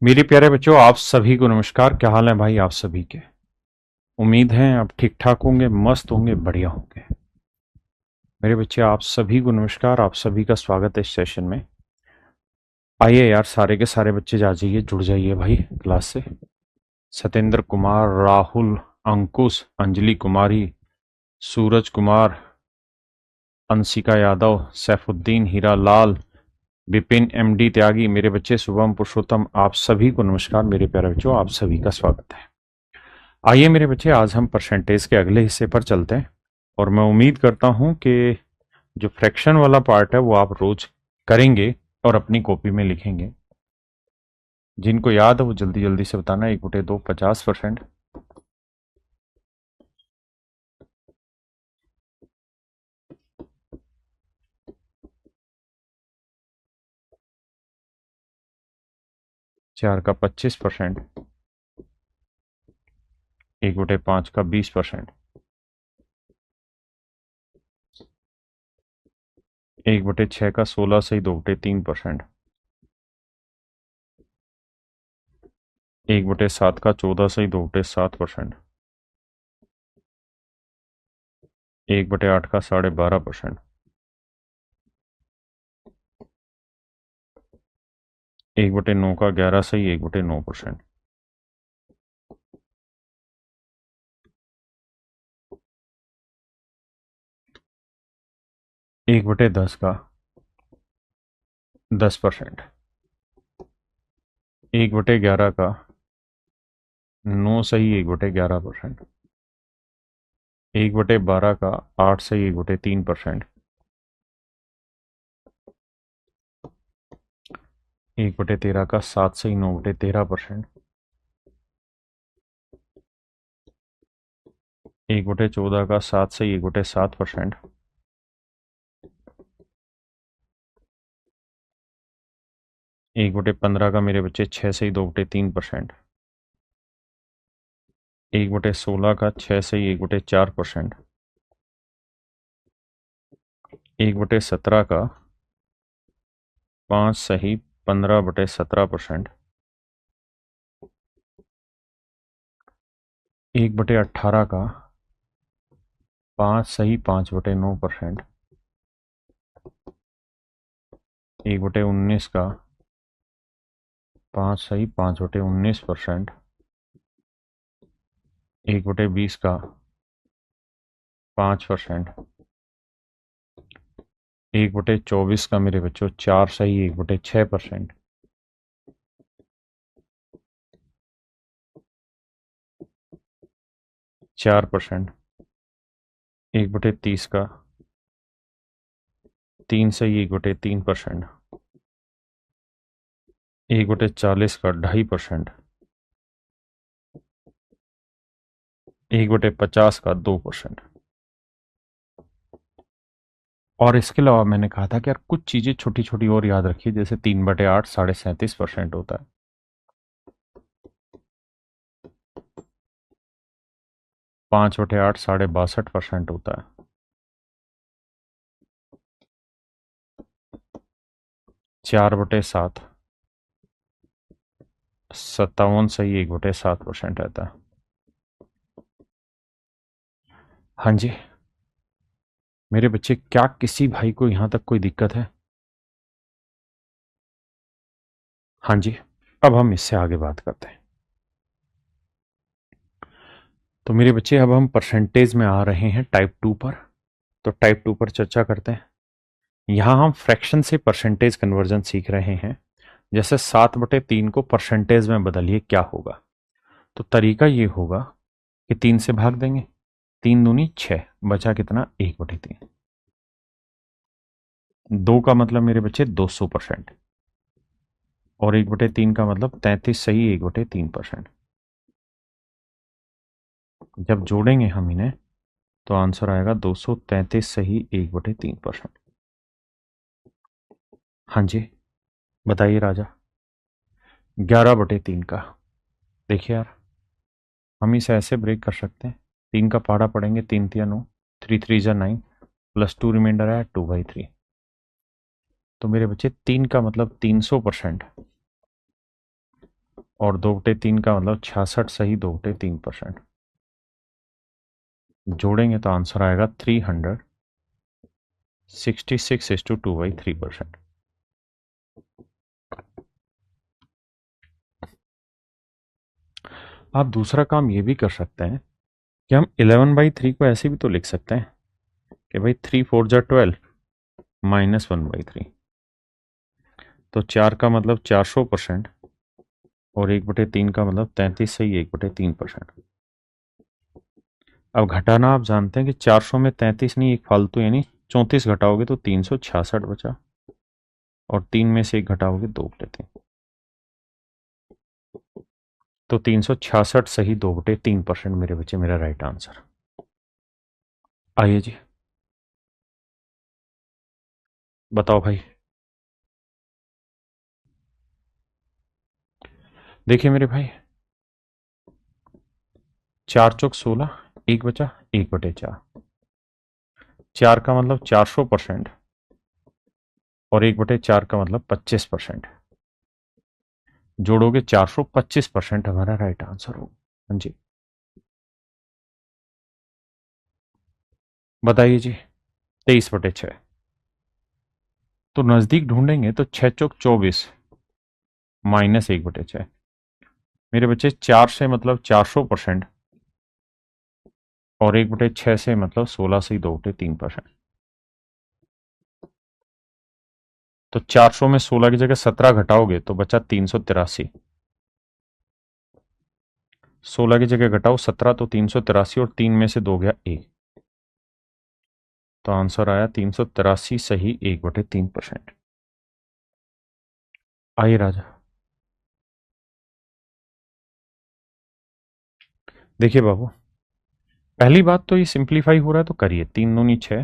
मेरे प्यारे बच्चों, आप सभी को नमस्कार। क्या हाल है भाई आप सभी के? उम्मीद है आप ठीक ठाक होंगे, मस्त होंगे, बढ़िया होंगे। मेरे बच्चे, आप सभी को नमस्कार, आप सभी का स्वागत है इस सेशन में। आइए यार, सारे के सारे बच्चे जा जाइए, जुड़ जाइए भाई क्लास से। सत्येंद्र कुमार, राहुल, अंकुश, अंजलि कुमारी, सूरज कुमार, अंशिका यादव, सैफुद्दीन, हीरा लाल, विपिन, एमडी त्यागी, मेरे बच्चे शुभम, पुरुषोत्तम, आप सभी को नमस्कार। मेरे प्यारे बच्चों, आप सभी का स्वागत है। आइए मेरे बच्चे, आज हम परसेंटेज के अगले हिस्से पर चलते हैं। और मैं उम्मीद करता हूं कि जो फ्रैक्शन वाला पार्ट है वो आप रोज करेंगे और अपनी कॉपी में लिखेंगे। जिनको याद है वो जल्दी जल्दी से बताना। 1/2 50%, 4 का 25%, 1/5 का 20%, 1/6 का 16 सही 2/3%, 1/7 का 14 सही 2/7%, 1/8 का 12.5%, 1/9 का 11 सही 1/9%, 1/10 का 10%, 1/11 का 9 सही 1/11%, 1/12 का 8 सही 1/3%, 1/13 का 7 सही 9/13%, 1/14 का 7 सही 1/7%, 1/15 का मेरे बच्चे 6 सही 2/3%, 1/16 का 6 सही 1/4%, 1/17 का 5 सही 15/17%, 1/18 का 5 सही 5/9%, 1/19 का 5 सही 5/19%, 1/20 का 5%, 1/24 का मेरे बच्चों 4 सही 1/6%, 4%, 1/30 का 3 सही 1/3%, 1/40 का 2.5%, 1/50 का 2%। और इसके अलावा मैंने कहा था कि यार कुछ चीजें छोटी छोटी और याद रखिए, जैसे 3/8 37.5% होता है, 5/8 62.5% होता है, 4/7 57 सही 1/7% रहता है। हाँ जी मेरे बच्चे, क्या किसी भाई को यहां तक कोई दिक्कत है? हाँ जी, अब हम इससे आगे बात करते हैं। तो मेरे बच्चे, अब हम परसेंटेज में आ रहे हैं टाइप 2 पर। तो टाइप 2 पर चर्चा करते हैं। यहां हम फ्रैक्शन से परसेंटेज कन्वर्जन सीख रहे हैं। जैसे 7/3 को परसेंटेज में बदलिए, क्या होगा? तो तरीका ये होगा कि 3 से भाग देंगे, 3 दूनी 6, बचा कितना? 1/3। 2 का मतलब मेरे बच्चे 200%, और 1/3 का मतलब 33 सही 1/3%। जब जोड़ेंगे हम इन्हें तो आंसर आएगा 233 सही 1/3%। हाँ जी, बताइए राजा। 11/3 का, देखिए यार, हम इसे ऐसे ब्रेक कर सकते हैं। 3 का पहाड़ा पढ़ेंगे, 3 तिया 9, 3 3 जा 9, +2 रिमाइंडर है 2/3। तो मेरे बच्चे 3 का मतलब 300%, और 2/3 का मतलब 66 सही 2/3%। जोड़ेंगे तो आंसर आएगा 366/2/3%। आप दूसरा काम ये भी कर सकते हैं कि हम 11/3 को ऐसे भी तो लिख सकते हैं कि भाई 3 4 जा 12 -1/3। तो 4 का मतलब 400% और 1/3 का मतलब 33 सही 1/3%। अब घटाना आप जानते हैं कि 400 में 33 नहीं, एक फालतू यानी 34 घटाओगे तो 366 बचा, और 3 में से एक घटाओगे 2/3। तो 366 सही 2/3% मेरे बच्चे, मेरा राइट आंसर। आइए जी, बताओ भाई। देखिए मेरे भाई, 4 × 4 = 16, एक बचा 1/4। 4 का मतलब 400% और 1/4 का मतलब 25%। जोड़ोगे 425% हमारा राइट आंसर होगा। हाँ जी, बताइए जी। 23/6। तो नजदीक ढूंढेंगे तो 6 × 24 -1/6। मेरे बच्चे 4 से मतलब 400% और 1/6 से मतलब 16 से 2/3%। तो 400 में 16 की जगह 17 घटाओगे तो बचा 383। 16 की जगह घटाओ 17 तो 383, और 3 में से 2 गया 1। तो आंसर आया 383 सही 1/3%। आइए राजा, देखिए बाबू, पहली बात तो ये सिंप्लीफाई हो रहा है तो करिए। 3 दूनी 6,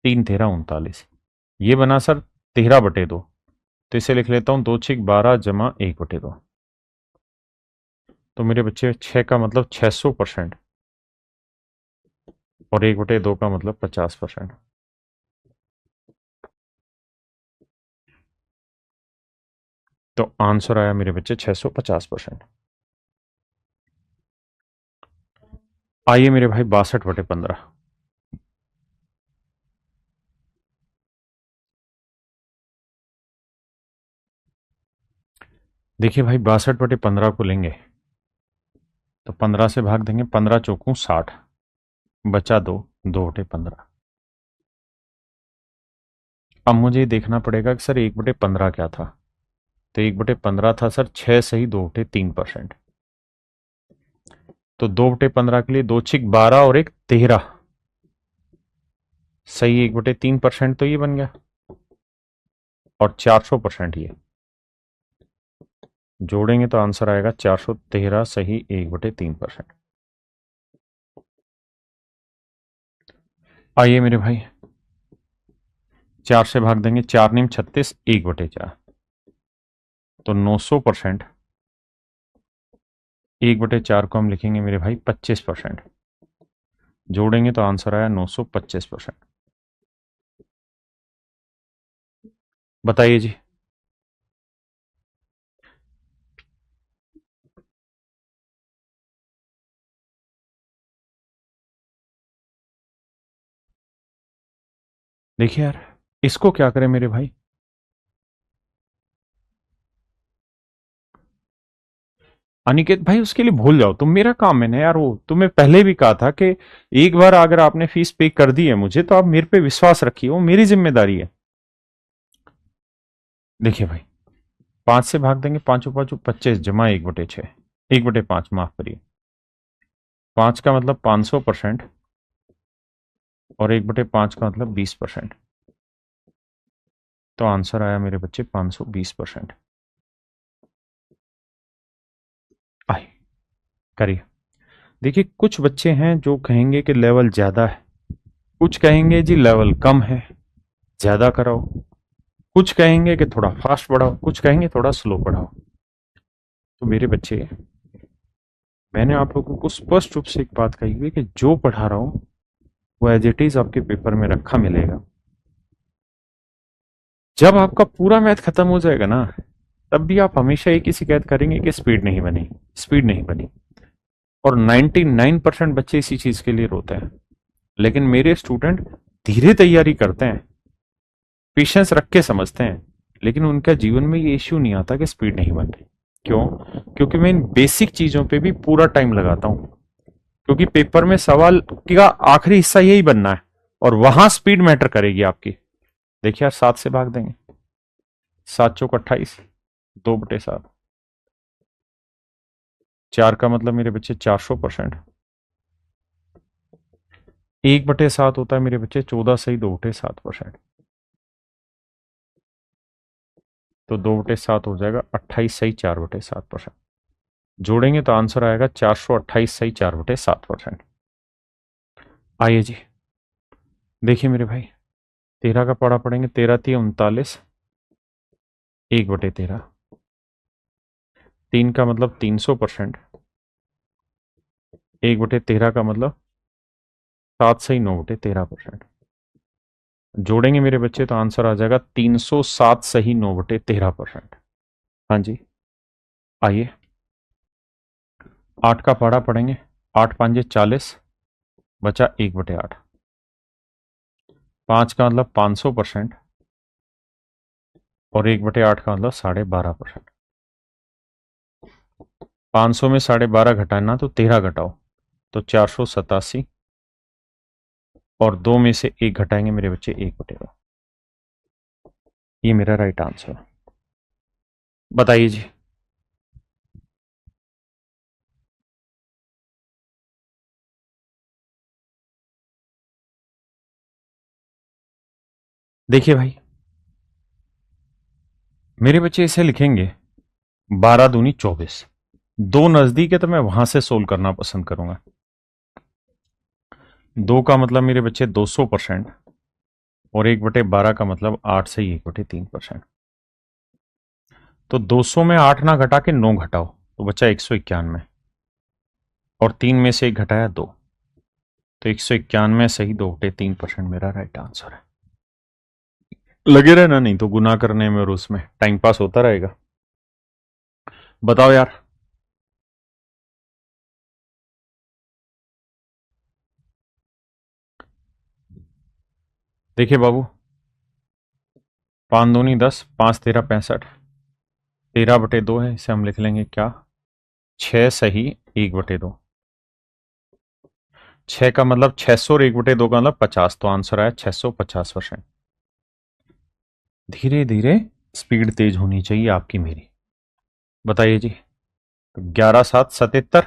3 तेरह 39। ये बना सर 13/2, तो इसे लिख लेता हूं 2 × 6 = 12 जमा 1/2। तो मेरे बच्चे 6 का मतलब 600% और 1/2 का मतलब 50%। तो आंसर आया मेरे बच्चे 650%। आइए मेरे भाई 62/15। देखिए भाई, 62/15 को लेंगे तो 15 से भाग देंगे, 15 × 4 = 60, बचा 2/15। अब मुझे ये देखना पड़ेगा कि सर 1/15 क्या था। तो 1/15 था सर 6 सही 2/3%। तो 2/15 के लिए 2 × 6 = 12 और 1 13 सही 1/3%, तो ये बन गया। और 400% ये जोड़ेंगे तो आंसर आएगा 413 सही 1/3%। आइए मेरे भाई, 4 से भाग देंगे, 4 × 9 = 36, 1/4। तो 900%। 1/4 को हम लिखेंगे मेरे भाई 25%। जोड़ेंगे तो आंसर आया 925%। बताइए जी। देखिए यार, इसको क्या करें मेरे भाई। अनिकेत भाई, उसके लिए भूल जाओ तुम, मेरा काम है ना यार। वो तुम्हें पहले भी कहा था कि एक बार अगर आपने फीस पे कर दी है मुझे, तो आप मेरे पे विश्वास रखिए, वो मेरी जिम्मेदारी है। देखिए भाई, 5 से भाग देंगे, 5 × 5 = 25 जमा 1/6, 1/5 माफ करिए। 5 का मतलब 500% और 1/5 का मतलब 20%। तो आंसर आया मेरे बच्चे 520%। आए, करिए। देखिए, कुछ बच्चे हैं जो कहेंगे कि लेवल ज्यादा है, कुछ कहेंगे जी लेवल कम है, ज्यादा कराओ। कुछ कहेंगे कि थोड़ा फास्ट बढ़ाओ, कुछ कहेंगे थोड़ा स्लो बढ़ाओ। तो मेरे बच्चे, मैंने आप लोगों को स्पष्ट रूप से एक बात कही हुई कि जो पढ़ा रहा हूं वो एज इट इज आपके पेपर में रखा मिलेगा। जब आपका पूरा मैथ खत्म हो जाएगा ना, तब भी आप हमेशा एक ही शिकायत करेंगे कि स्पीड नहीं बनी, स्पीड नहीं बनी। और 99% बच्चे इसी चीज के लिए रोते हैं। लेकिन मेरे स्टूडेंट धीरे तैयारी करते हैं, पेशेंस रख के समझते हैं, लेकिन उनका जीवन में ये इश्यू नहीं आता कि स्पीड नहीं बन रही। क्यों? क्योंकि मैं इन बेसिक चीजों पे भी पूरा टाइम लगाता हूं। क्योंकि पेपर में सवाल का आखिरी हिस्सा यही बनना है, और वहां स्पीड मैटर करेगी आपकी। देखिए यार, 7 से भाग देंगे, 7 चौक 28, 2/7। 4 का मतलब मेरे बच्चे 400%। 1/7 होता है मेरे बच्चे 14 सही 2/7%। तो 2/7 हो जाएगा 28 सही 4/7%। जोड़ेंगे तो आंसर आएगा 428 सही 4/7%। आइए जी, देखिए मेरे भाई, 13 का पढ़ा पढ़ेंगे। 13×3 = 39, 1/13। 3 का मतलब 300%। 1/13 का मतलब 7 सही 9/13%। जोड़ेंगे मेरे बच्चे तो आंसर आ जाएगा 307 सही 9/13%। हाँ जी, आइए 8 का पढ़ा पढ़ेंगे। 8×5 = 40, बचा 1/8। 5 का मतलब 500%, और 1/8 का मतलब 12.5%। 500 में 12.5 घटाना तो 13 घटाओ तो 487, और 2 में से 1 घटाएंगे मेरे बच्चे 1/2। ये मेरा राइट आंसर है। बताइए जी। देखिए भाई, मेरे बच्चे इसे लिखेंगे 12×2 = 24। दो नजदीक है तो मैं वहां से सोल्व करना पसंद करूंगा। 2 का मतलब मेरे बच्चे 200%, और 1/12 का मतलब 8 सही 1/3%। तो 200 में 8 ना घटा के 9 घटाओ तो बचा 191, और 3 में से 1 घटाया 2, तो 191 सही 2/3% मेरा राइट आंसर है। लगे रहना, नहीं तो गुना करने में और उसमें टाइम पास होता रहेगा। बताओ यार। देखिए बाबू, 5×2 = 10, 5×13 = 65। 13/2 है, इसे हम लिख लेंगे क्या, 6 सही 1/2। 6 का मतलब 600, और 1/2 का मतलब 50, तो आंसर आया 650%। धीरे धीरे स्पीड तेज होनी चाहिए आपकी मेरी। बताइए जी। 11×7 = 77,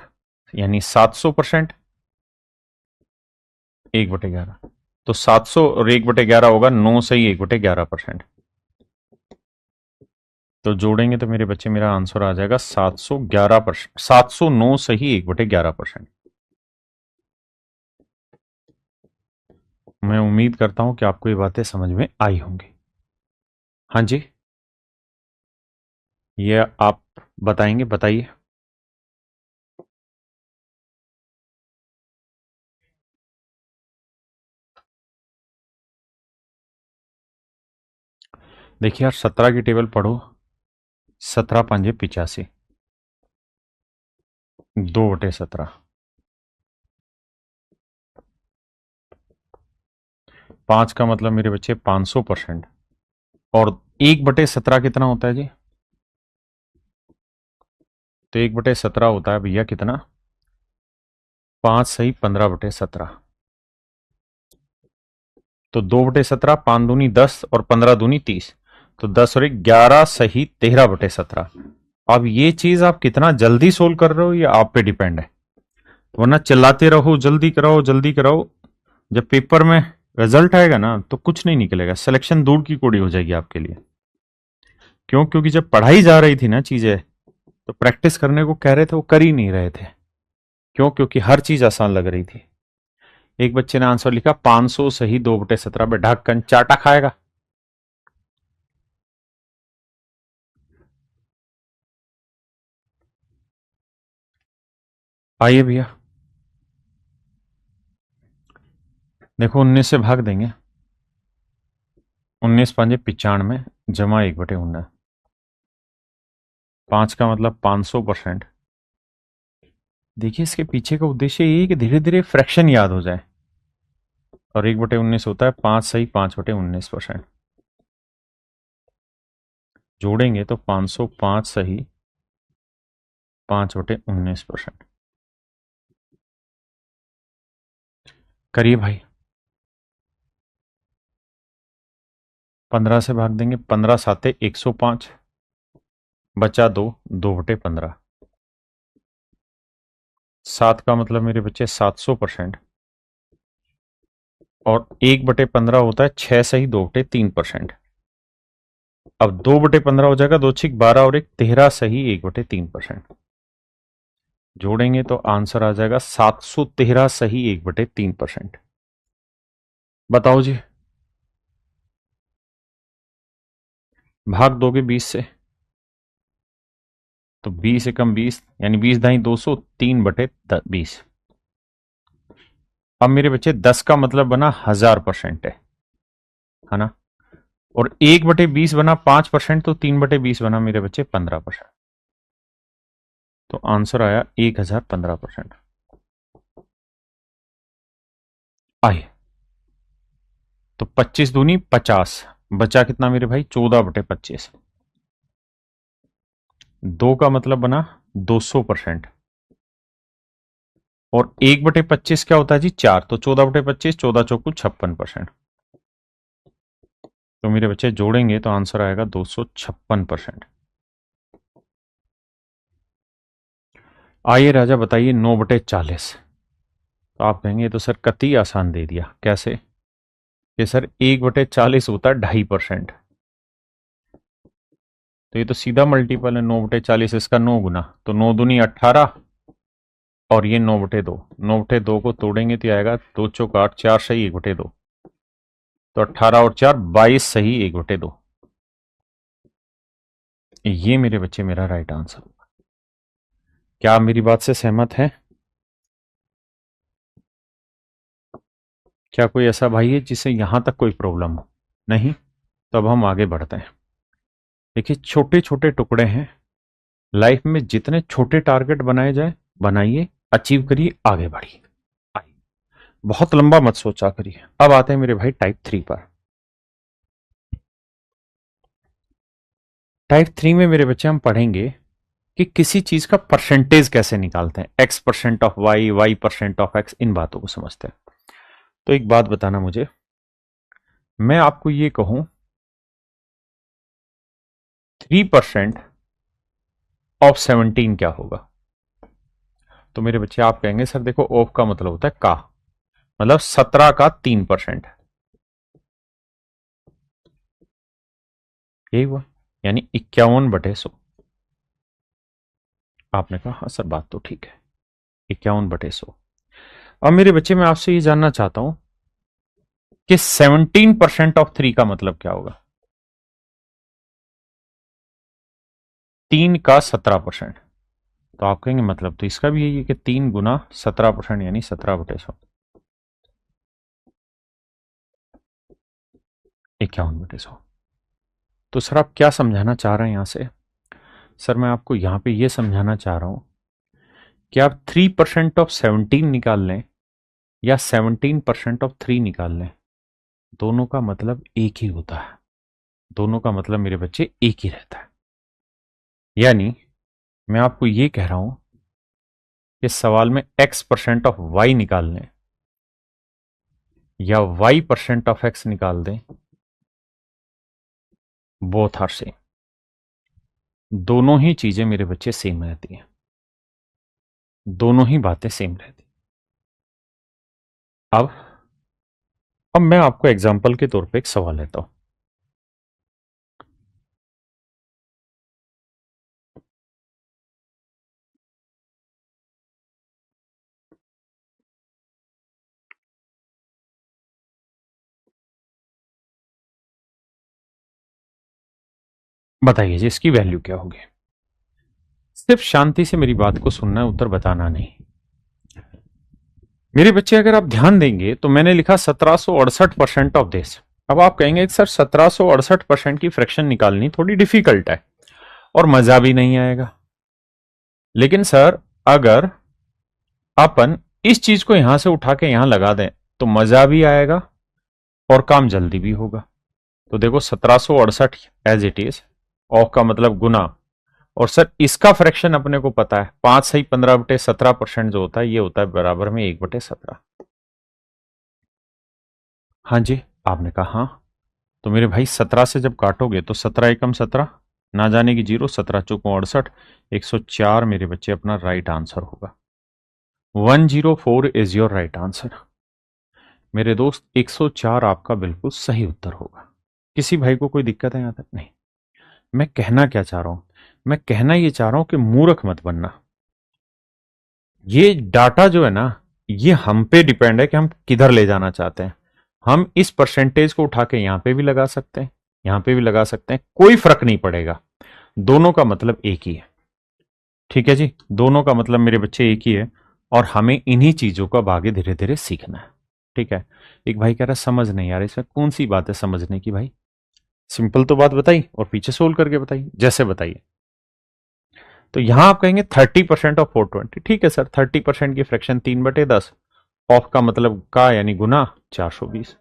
यानी 700%। 1/11, तो 700 और 1/11 होगा 9 सही 1/11%। तो जोड़ेंगे तो मेरे बच्चे मेरा आंसर आ जाएगा 711%, 709 सही 1/11%। मैं उम्मीद करता हूं कि आपको ये बातें समझ में आई होंगी। हाँ जी, ये आप बताएंगे, बताइए। देखिए यार, 17 की टेबल पढ़ो। 17×5 = 85, 2/17। 5 का मतलब मेरे बच्चे 500%, और 1/17 कितना होता है जी? तो 1/17 होता है भैया कितना, 5 सही 15/17। तो 2/17, 5×2 = 10, और 15×2 = 30। तो 10 और 11 सही 13/17। अब ये चीज आप कितना जल्दी सोल्व कर रहे हो ये आप पे डिपेंड है। वरना चिल्लाते रहो जल्दी कराओ जल्दी कराओ, जब पेपर में रिजल्ट आएगा ना तो कुछ नहीं निकलेगा, सिलेक्शन दूर की कोड़ी हो जाएगी आपके लिए। क्यों? क्योंकि जब पढ़ाई जा रही थी ना चीजें, तो प्रैक्टिस करने को कह रहे थे, वो कर ही नहीं रहे थे। क्यों? क्योंकि हर चीज आसान लग रही थी। एक बच्चे ने आंसर लिखा 500 सही 2/17 पे ढक्कन चाटा खाएगा। आइए भैया, देखो 19 से भाग देंगे। 19×5 = 95, जमा 1/19। 5 का मतलब 500%। देखिए इसके पीछे का उद्देश्य ये है कि धीरे धीरे फ्रैक्शन याद हो जाए। और 1/19 होता है 5 सही 5/19%। जोड़ेंगे तो 505 सही 5/19%। करिए भाई। 15 से भाग देंगे, 15 साते 105, बचा 2/15। 7 का मतलब मेरे बच्चे 700%। और 1/15 होता है 6 सही 2/3%। अब 2/15 हो जाएगा, 2×6 = 12 और 1 13 सही 1/3%। जोड़ेंगे तो आंसर आ जाएगा 713 सही 1/3%। बताओ जी। भाग दोगे 20 से तो 20 एकम 20 यानी 20×200 3/20। अब मेरे बच्चे 10 का मतलब बना 1000% है ना। और 1/20 बना 5%, तो 3/20 बना मेरे बच्चे 15%। तो आंसर आया 1015%। आइए तो 25 दूनी 50, बचा कितना मेरे भाई 14/25। 2 का मतलब बना 200%। और 1/25 क्या होता है जी 4, तो 14/25, 14×4 = 56%। तो मेरे बच्चे जोड़ेंगे तो आंसर आएगा 256%। आइए राजा बताइए 9/40। तो आप कहेंगे तो सर कतई आसान दे दिया, कैसे? कि सर 1/40 होता है 2.5%। तो ये तो सीधा मल्टीपल है 9/40, इसका 9 गुना, तो 9 दूनी 18 और ये 9/2। 9/2 को तोड़ेंगे तो आएगा 2×4 = 4 सही 1/2। तो 18 और 4 22 सही 1/2। ये मेरे बच्चे मेरा राइट आंसर होगा। क्या आप मेरी बात से सहमत हैं? क्या कोई ऐसा भाई है जिसे यहां तक कोई प्रॉब्लम हो? नहीं? तो अब हम आगे बढ़ते हैं। देखिए छोटे छोटे टुकड़े हैं, लाइफ में जितने छोटे टारगेट बनाए जाए बनाइए, अचीव करिए, आगे बढ़िए। आइए, बहुत लंबा मत सोचा करिए। अब आते हैं मेरे भाई टाइप 3 पर। टाइप 3 में मेरे बच्चे हम पढ़ेंगे कि किसी चीज का परसेंटेज कैसे निकालते हैं, X% ऑफ Y, Y%ऑफ X, इन बातों को समझते हैं। तो एक बात बताना मुझे, मैं आपको ये कहूं 3%ऑफ 17 क्या होगा? तो मेरे बच्चे आप कहेंगे सर देखो ऑफ का मतलब होता है का, मतलब 17 का 3%। यही हुआ, यानी 51/100। आपने कहा हाँ सर बात तो ठीक है, 51/100। अब मेरे बच्चे मैं आपसे ये जानना चाहता हूं कि 17%ऑफ 3 का मतलब क्या होगा? 3 का 17%। तो आप कहेंगे मतलब तो इसका भी यही है कि 3 × 17% यानी 17/100, 51/100। तो सर आप क्या समझाना चाह रहे हैं यहां से? सर मैं आपको यहां पे ये समझाना चाह रहा हूं कि आप 3%ऑफ 17 निकाल लें या 17%ऑफ 3 निकाल लें, दोनों का मतलब एक ही होता है। दोनों का मतलब मेरे बच्चे एक ही रहता है। यानी मैं आपको ये कह रहा हूं कि सवाल में X%ऑफ Y निकाल लें या Y%ऑफ X निकाल दें, बोथ आर सेम। दोनों ही चीजें मेरे बच्चे सेम रहती हैं, दोनों ही बातें सेम रहती हैं। अब मैं आपको एग्जाम्पल के तौर पे एक सवाल लेता हूं। बताइए जी इसकी वैल्यू क्या होगी? सिर्फ शांति से मेरी बात को सुनना है, उत्तर बताना नहीं। मेरे बच्चे अगर आप ध्यान देंगे तो मैंने लिखा 1768%ऑफ दिस। अब आप कहेंगे सर 1768% की फ्रैक्शन निकालनी थोड़ी डिफिकल्ट है, और मजा भी नहीं आएगा। लेकिन सर अगर अपन इस चीज को यहां से उठा के यहां लगा दें तो मजा भी आएगा और काम जल्दी भी होगा। तो देखो 1768 एज इट इज, ऑफ का मतलब गुना, और सर इसका फ्रैक्शन अपने को पता है 5 सही 15/17% जो होता है ये होता है बराबर में 1/17। हाँ जी, आपने कहा हाँ। तो मेरे भाई 17 से जब काटोगे तो 17 एकम 17, ना जाने की जीरो, 17 चौकों 68, 104 मेरे बच्चे अपना राइट आंसर होगा। 104 इज योर राइट आंसर। मेरे दोस्त 104 आपका बिल्कुल सही उत्तर होगा। किसी भाई को कोई दिक्कत है यहां तक? नहीं। मैं कहना क्या चाह रहा हूं, मैं कहना ये चाह रहा हूं कि मूर्ख मत बनना। ये डाटा जो है ना, ये हम पे डिपेंड है कि हम किधर ले जाना चाहते हैं। हम इस परसेंटेज को उठा के यहां पे भी लगा सकते हैं, यहां पे भी लगा सकते हैं, कोई फर्क नहीं पड़ेगा। दोनों का मतलब एक ही है। ठीक है जी, दोनों का मतलब मेरे बच्चे एक ही है, और हमें इन्हीं चीजों को अब आगे धीरे धीरे सीखना है। ठीक है। एक भाई कह रहा है समझ नहीं आ रहा, इसमें कौन सी बात है समझने की भाई? सिंपल तो बात बताई और पीछे सोल्व करके बताइए, जैसे बताइए। तो यहां आप कहेंगे 30% ऑफ 420, ठीक है सर, 30% की फ्रैक्शन 3/10, ऑफ का मतलब का यानी गुना 420।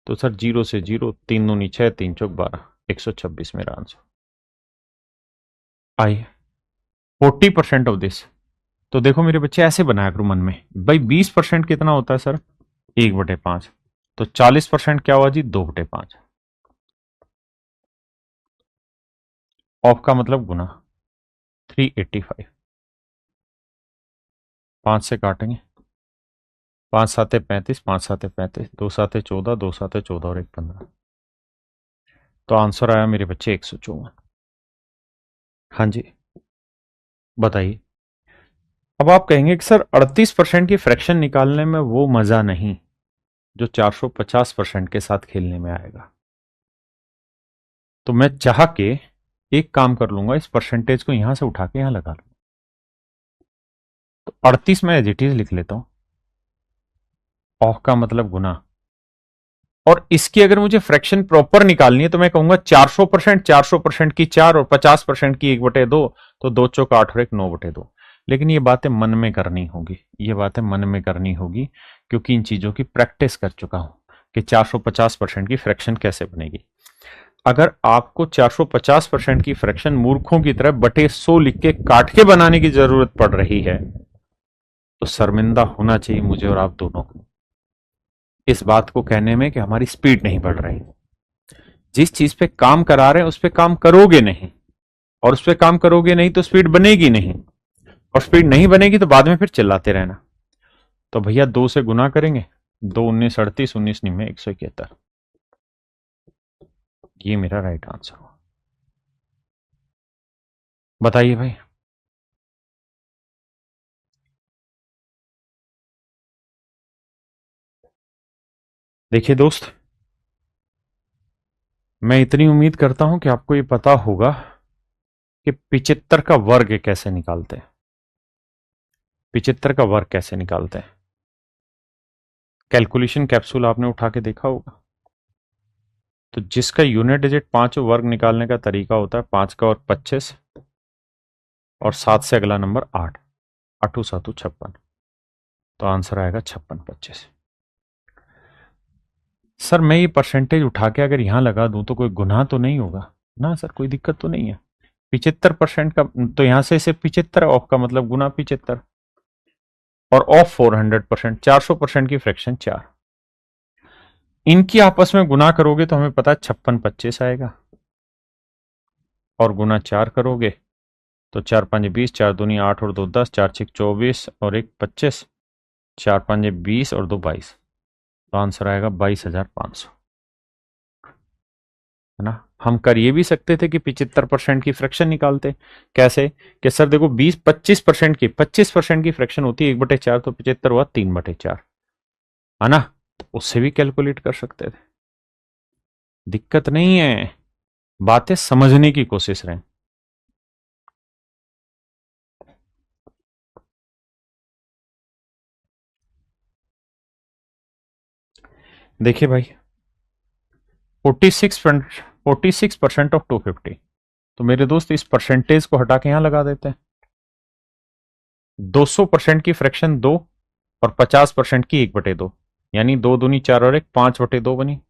तो सर 0 से 0, 3 दूनी 6, 3 चौक 12, 126 मेरा आंसर। आइए 40% ऑफ दिस। तो देखो मेरे बच्चे ऐसे बनाया करो मन में, भाई 20% कितना होता है सर? 1/5। तो 40% क्या हुआ जी? 2/5। ऑफ का मतलब गुना 385। 5 से काटेंगे, 5 7 35, 5 7 35, 2 7 14, 2 7 14 और 1 15। तो आंसर आया मेरे बच्चे 154। हाँ जी, बताइए। अब आप कहेंगे कि सर 38% की फ्रैक्शन निकालने में वो मजा नहीं जो 450% के साथ खेलने में आएगा। तो मैं चाह के एक काम कर लूंगा, इस परसेंटेज को यहां से उठा के यहां लगा लूंगा। तो 38 में एज इट इज लिख लेता हूं, ऑफ का मतलब गुना, और इसकी अगर मुझे फ्रैक्शन प्रॉपर निकालनी है तो मैं कहूंगा 400%, 400% की 4 और 50% की 1/2, तो 2 चौक 8 और 1 9/2। लेकिन ये बातें मन में करनी होगी, ये बातें मन में करनी होगी, क्योंकि इन चीजों की प्रैक्टिस कर चुका हूं कि 450% की फ्रैक्शन कैसे बनेगी। अगर आपको 450% की फ्रैक्शन मूर्खों की तरह बटे 100 लिख के काट के बनाने की जरूरत पड़ रही है, तो शर्मिंदा होना चाहिए मुझे और आप दोनों को इस बात को कहने में कि हमारी स्पीड नहीं बढ़ रही। जिस चीज पे काम करा रहे हैं उस पे काम करोगे नहीं, और उस पे काम करोगे नहीं तो स्पीड बनेगी नहीं, और स्पीड नहीं बनेगी तो बाद में फिर चिल्लाते रहना। तो भैया 2 से गुना करेंगे, 2 19 38, 19 171। ये मेरा राइट आंसर हुआ। बताइए भाई। देखिए दोस्त, मैं इतनी उम्मीद करता हूं कि आपको ये पता होगा कि 75 का वर्ग कैसे निकालते हैं। 75 का वर्ग कैसे निकालते हैं? कैलकुलेशन कैप्सूल आपने उठा के देखा होगा। तो जिसका यूनिट डिजिट 5 वर्ग निकालने का तरीका होता है 5 का वर्ग 25, और 7 से अगला नंबर 8, 8 7 56। तो आंसर आएगा 56 25। सर मैं ये परसेंटेज उठा के अगर यहां लगा दूं तो कोई गुनाह तो नहीं होगा ना सर? कोई दिक्कत तो नहीं है? 75% का तो यहां से सिर्फ 75, ऑफ का मतलब गुना 75, और ऑफ 400%, 400% की फ्रैक्शन 4। इनकी आपस में गुना करोगे तो हमें पता है 56 25 आएगा, और गुना 4 करोगे तो 4 5 20, 4 दूनी 8 और 2 10, 4 6 24 और 1 25, 4 5 20 और 2 22। तो आंसर आएगा 22,500, है ना? हम कर ये भी सकते थे कि 75% की फ्रैक्शन निकालते। कैसे? कि सर देखो 25% की फ्रैक्शन होती है 1/4, तो 75 हुआ 3/4, है ना? तो उससे भी कैलकुलेट कर सकते थे, दिक्कत नहीं है। बातें समझने की कोशिश रहें। देखिए भाई, 46% ऑफ 250, तो मेरे दोस्त इस परसेंटेज को हटा के यहां लगा देते हैं। 200% की फ्रैक्शन 2 और 50% की 1/2, यानी 2 दूनी 4 और 1 5/2 बनी।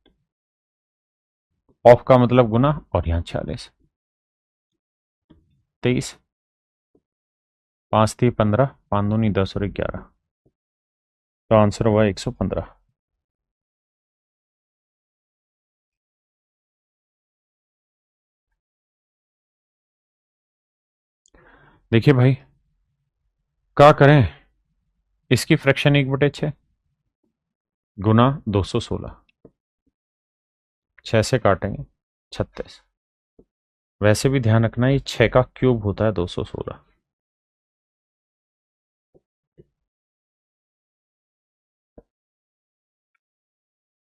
ऑफ का मतलब गुना, और यहां 46, 23, 5 थी 15, 5 दूनी 10 और 11, तो आंसर हुआ 115। देखिए भाई, क्या करें, इसकी फ्रैक्शन 1/6 गुना 216, 6 से काटेंगे 36। वैसे भी ध्यान रखना ये 6 का क्यूब होता है 216।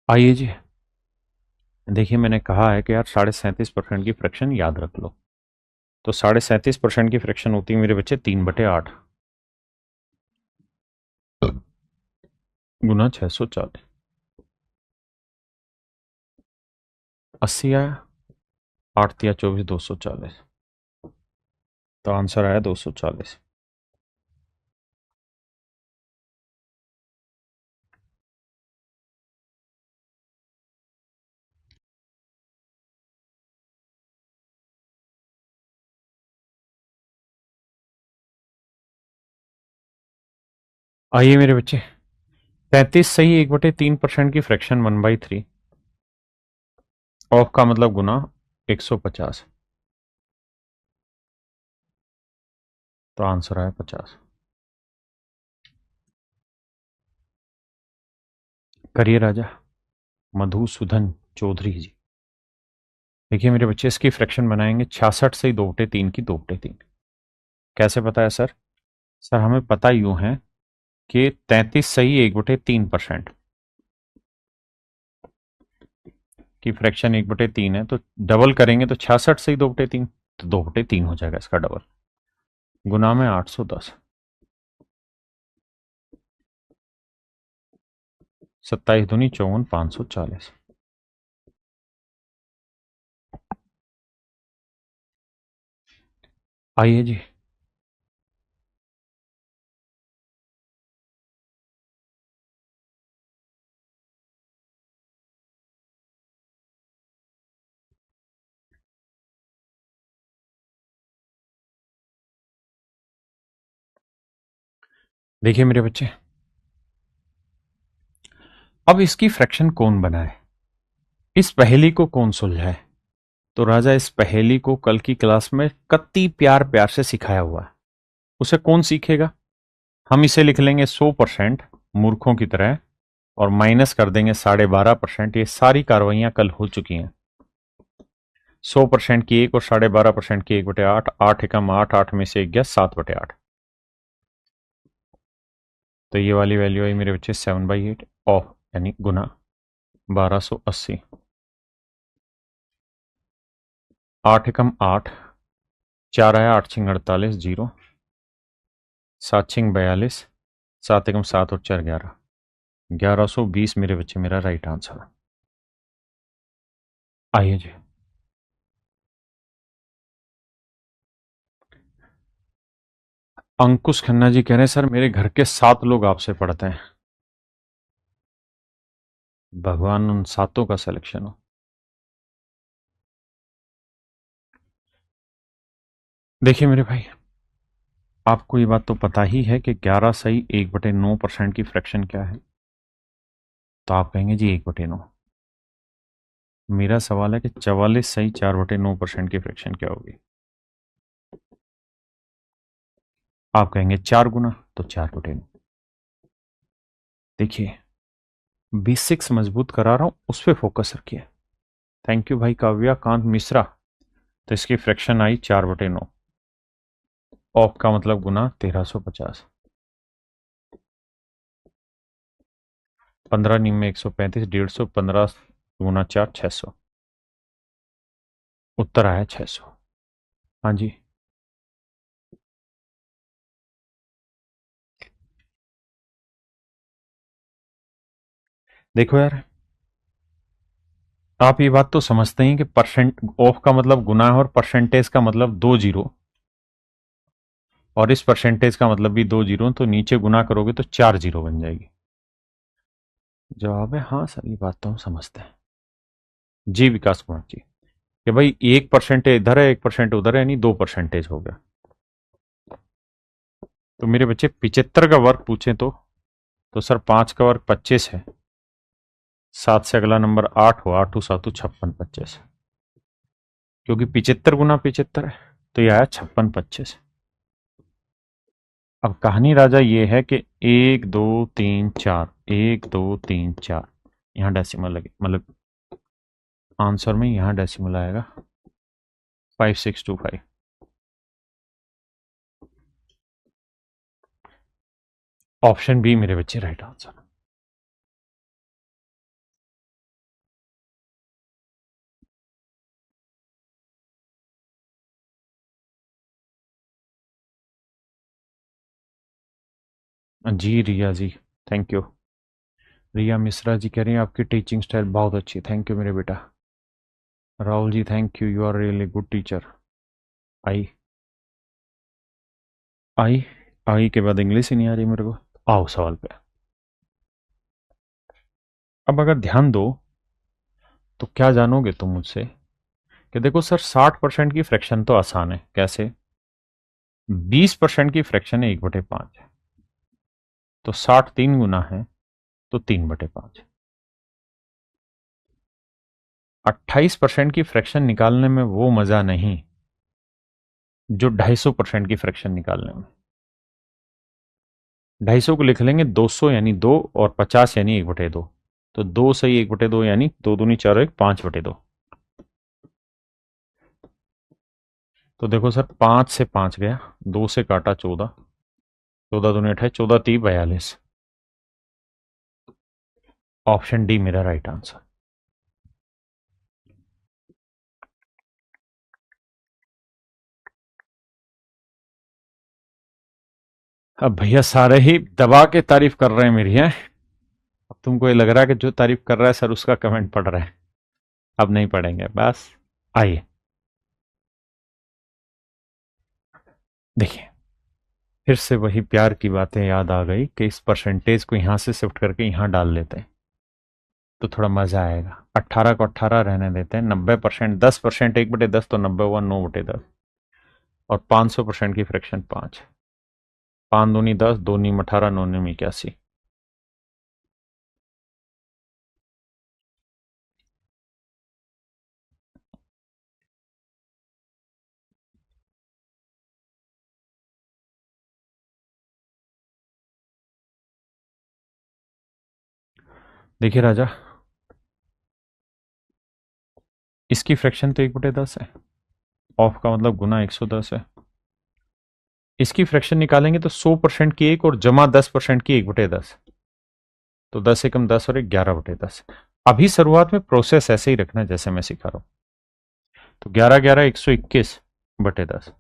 आइए जी, देखिए मैंने कहा है कि यार 37.5% की फ्रैक्शन याद रख लो। तो 37.5% की फ्रैक्शन होती है मेरे बच्चे 3/8 गुना 640। 80 आया, 8 तिया 24, 240, तो आंसर आया 240। आइए मेरे बच्चे, 33 सही 1/3% की फ्रैक्शन 1/3, ऑफ का मतलब गुना 150, तो आंसर आया 50। करिए राजा मधुसूदन चौधरी जी। देखिए मेरे बच्चे, इसकी फ्रैक्शन बनाएंगे 66 से 2/3 की 2/3। कैसे पता है सर? सर हमें पता यूं है कि 33 सही 1/3% की फ्रैक्शन 1/3 है, तो डबल करेंगे तो 66 सही 2/3, तो 2/3 हो जाएगा इसका डबल, गुना में 810, 27 दूनी 54, 540। आइए जी, देखिए मेरे बच्चे, अब इसकी फ्रैक्शन कौन बनाए, इस पहेली को कौन सुलझाए? तो राजा, इस पहेली को कल की क्लास में कत्ती प्यार प्यार से सिखाया हुआ है, उसे कौन सीखेगा? हम इसे लिख लेंगे 100% मूर्खों की तरह, और माइनस कर देंगे 12.5%। ये सारी कार्रवाइयां कल हो चुकी हैं। 100% की 1 और 12.5% की 1/8, 8 एकम 8, 8 में से 1 गया 7/8, तो ये वाली वैल्यू आई मेरे बच्चे 7/8 ऑफ, यानी गुना 1280। 8 एकम 8, 4 आया 8 छिंग 48, 0, 7 छिंग 42, 7 एकम 7 और 4 11, 1120 मेरे बच्चे मेरा राइट आंसर। आइए जी, अंकुश खन्ना जी कह रहे हैं सर मेरे घर के 7 लोग आपसे पढ़ते हैं। भगवान उन 7 का सिलेक्शन हो। देखिए मेरे भाई, आपको ये बात तो पता ही है कि 11 सही 1/9% की फ्रैक्शन क्या है? तो आप कहेंगे जी 1/9। मेरा सवाल है कि 44 सही 4/9% की फ्रैक्शन क्या होगी? आप कहेंगे 4 गुना, तो 4/9। देखिए, बेसिक्स मजबूत करा रहा हूं, उस पर फोकस रखिए। थैंक यू भाई काव्या कांत मिश्रा। तो इसकी फ्रैक्शन आई 4/9, ऑफ का मतलब गुना 1350, 15 निम में 135, 150, 15 गुना 4, 600, उत्तर आया 600। हाँ जी, देखो यार, आप ये बात तो समझते हैं कि परसेंट ऑफ का मतलब गुना है और परसेंटेज का मतलब 2 जीरो, और इस परसेंटेज का मतलब भी 2 जीरो, तो नीचे गुना करोगे तो 4 जीरो बन जाएगी। जवाब है हाँ सर, ये बात तो हम समझते हैं। जी विकास कुमार जी, कि भाई 1% इधर है 1% उधर है, यानी 2% हो गया। तो मेरे बच्चे 75 का वर्ग पूछे तो सर 5 का वर्ग 25 है, 7 से अगला नंबर 8 हो, 8 7 56 55, क्योंकि 75 गुना 75 है, तो यह आया 56 55। अब कहानी राजा ये है कि 1 2 3 4, 1 2 3 4, यहाँ डेसिमल लगे, मतलब आंसर में यहाँ डेसिमल आएगा 5625। ऑप्शन बी मेरे बच्चे राइट आंसर। जी रिया जी, थैंक यू। रिया मिश्रा जी कह रही हैं आपकी टीचिंग स्टाइल बहुत अच्छी, थैंक यू मेरे बेटा। Rahul ji thank you, you are really good teacher. I I I के बाद इंग्लिश ही नहीं आ रही मेरे को। आओ सवाल पे। अब अगर ध्यान दो तो क्या जानोगे तुम मुझसे कि देखो सर 60% की फ्रैक्शन तो आसान है, कैसे? 20% की फ्रैक्शन है 1/5, तो 60 3 गुना है, तो 3/5। 28% की फ्रैक्शन निकालने में वो मजा नहीं जो 250% की फ्रैक्शन निकालने में। 250 को लिख लेंगे 200 यानी 2, और 50 यानी 1/2, तो 2 सही 1/2 यानी 2 दूनी 4 1 5/2। तो देखो सर 5 से 5 गया, 2 से काटा 14, 14 दूनी 28, 14 3 42। ऑप्शन डी मेरा राइट आंसर। अब भैया सारे ही दबा के तारीफ कर रहे हैं मेरी, है। अब तुमको ये लग रहा है कि जो तारीफ कर रहा है सर उसका कमेंट पढ़ रहे हैं। अब नहीं पढ़ेंगे बस। आइए देखिए, फिर से वही प्यार की बातें याद आ गई कि इस परसेंटेज को यहां से शिफ्ट करके यहां डाल लेते हैं तो थोड़ा मजा आएगा। 18 को 18 रहने देते हैं, 90%, 10%, 1/10 तो 90 हुआ, 9/10, और 500% की फ्रैक्शन 5, 5 दूनी 10, 2 नीम 18, 9 नीम 81। देखिए राजा, इसकी फ्रैक्शन तो 1/10 है, ऑफ का मतलब गुना 110 है। इसकी फ्रैक्शन निकालेंगे तो 100% की एक और जमा 10% की 1/10, तो 10 एकम 10 और 11/10। अभी शुरुआत में प्रोसेस ऐसे ही रखना जैसे मैं सिखा रहा हूं। तो 11 11 121/10।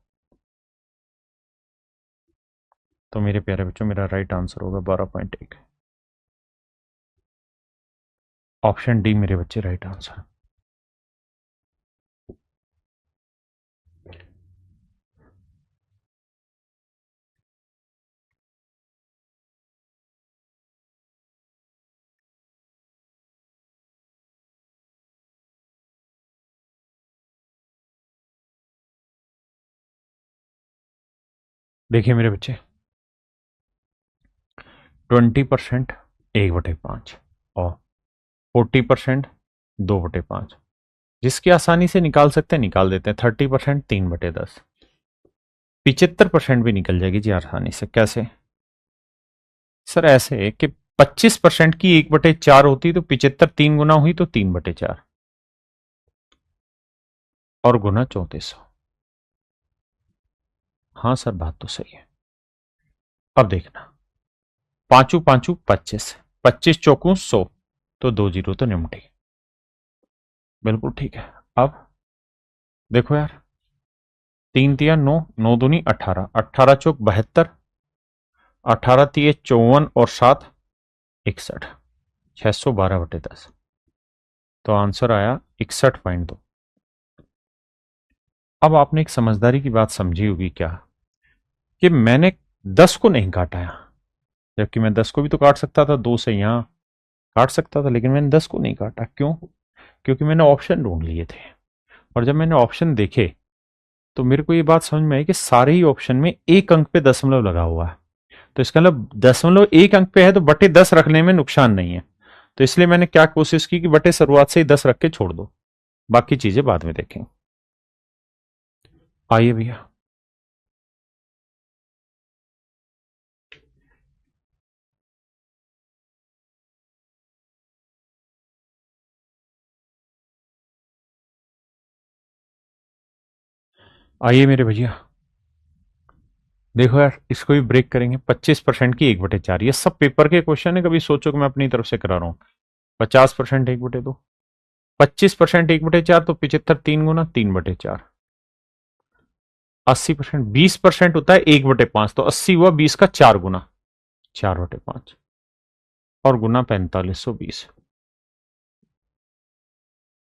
तो मेरे प्यारे बच्चों मेरा राइट आंसर होगा 12.1। ऑप्शन डी मेरे बच्चे राइट आंसर। देखिए मेरे बच्चे, 20% 1/5 और 40% 2/5, जिसकी आसानी से निकाल सकते हैं निकाल देते हैं। 30% 3/10, 75% भी निकल जाएगी जी आसानी से। कैसे? सर ऐसे कि 25% की 1/4 होती तो 75 3 गुना हुई तो 3/4, और गुना 3400। हाँ सर बात तो सही है। अब देखना, पांचू पांचू 25, 25 चौकू 100, तो 2 जीरो तो निमटे। बिल्कुल ठीक है। अब देखो यार, 3 तिया 9, 9 दूनी 18, 18 चौक 72, 18 तिये 54 और 7 61, 612/10। तो आंसर आया 61.2। अब आपने एक समझदारी की बात समझी होगी क्या, कि मैंने 10 को नहीं काटा है, जबकि मैं 10 को भी तो काट सकता था, 2 से यहां काट सकता था, लेकिन मैंने 10 को नहीं काटा। क्यों? क्योंकि मैंने ऑप्शन ढूंढ लिए थे, और जब मैंने ऑप्शन देखे तो मेरे को ये बात समझ में आई कि सारे ही ऑप्शन में एक अंक पे दशमलव लगा हुआ है। तो इसका मतलब दशमलव एक अंक पे है, तो बटे 10 रखने में नुकसान नहीं है। तो इसलिए मैंने क्या कोशिश की कि बटे शुरुआत से ही 10 रख के छोड़ दो, बाकी चीजें बाद में देखेंगे। आइए भैया। आइए मेरे भैया, देखो यार, इसको भी ब्रेक करेंगे। 25% की 1/4, ये सब पेपर के क्वेश्चन है, कभी सोचो कि मैं अपनी तरफ से करा रहा हूं। 50% 1/2, 25% 1/4, तो 75 3 गुना 3/4। 80%, 20% होता है 1/5, तो 80 हुआ 20 का 4 गुना, 4/5, और गुना 4520।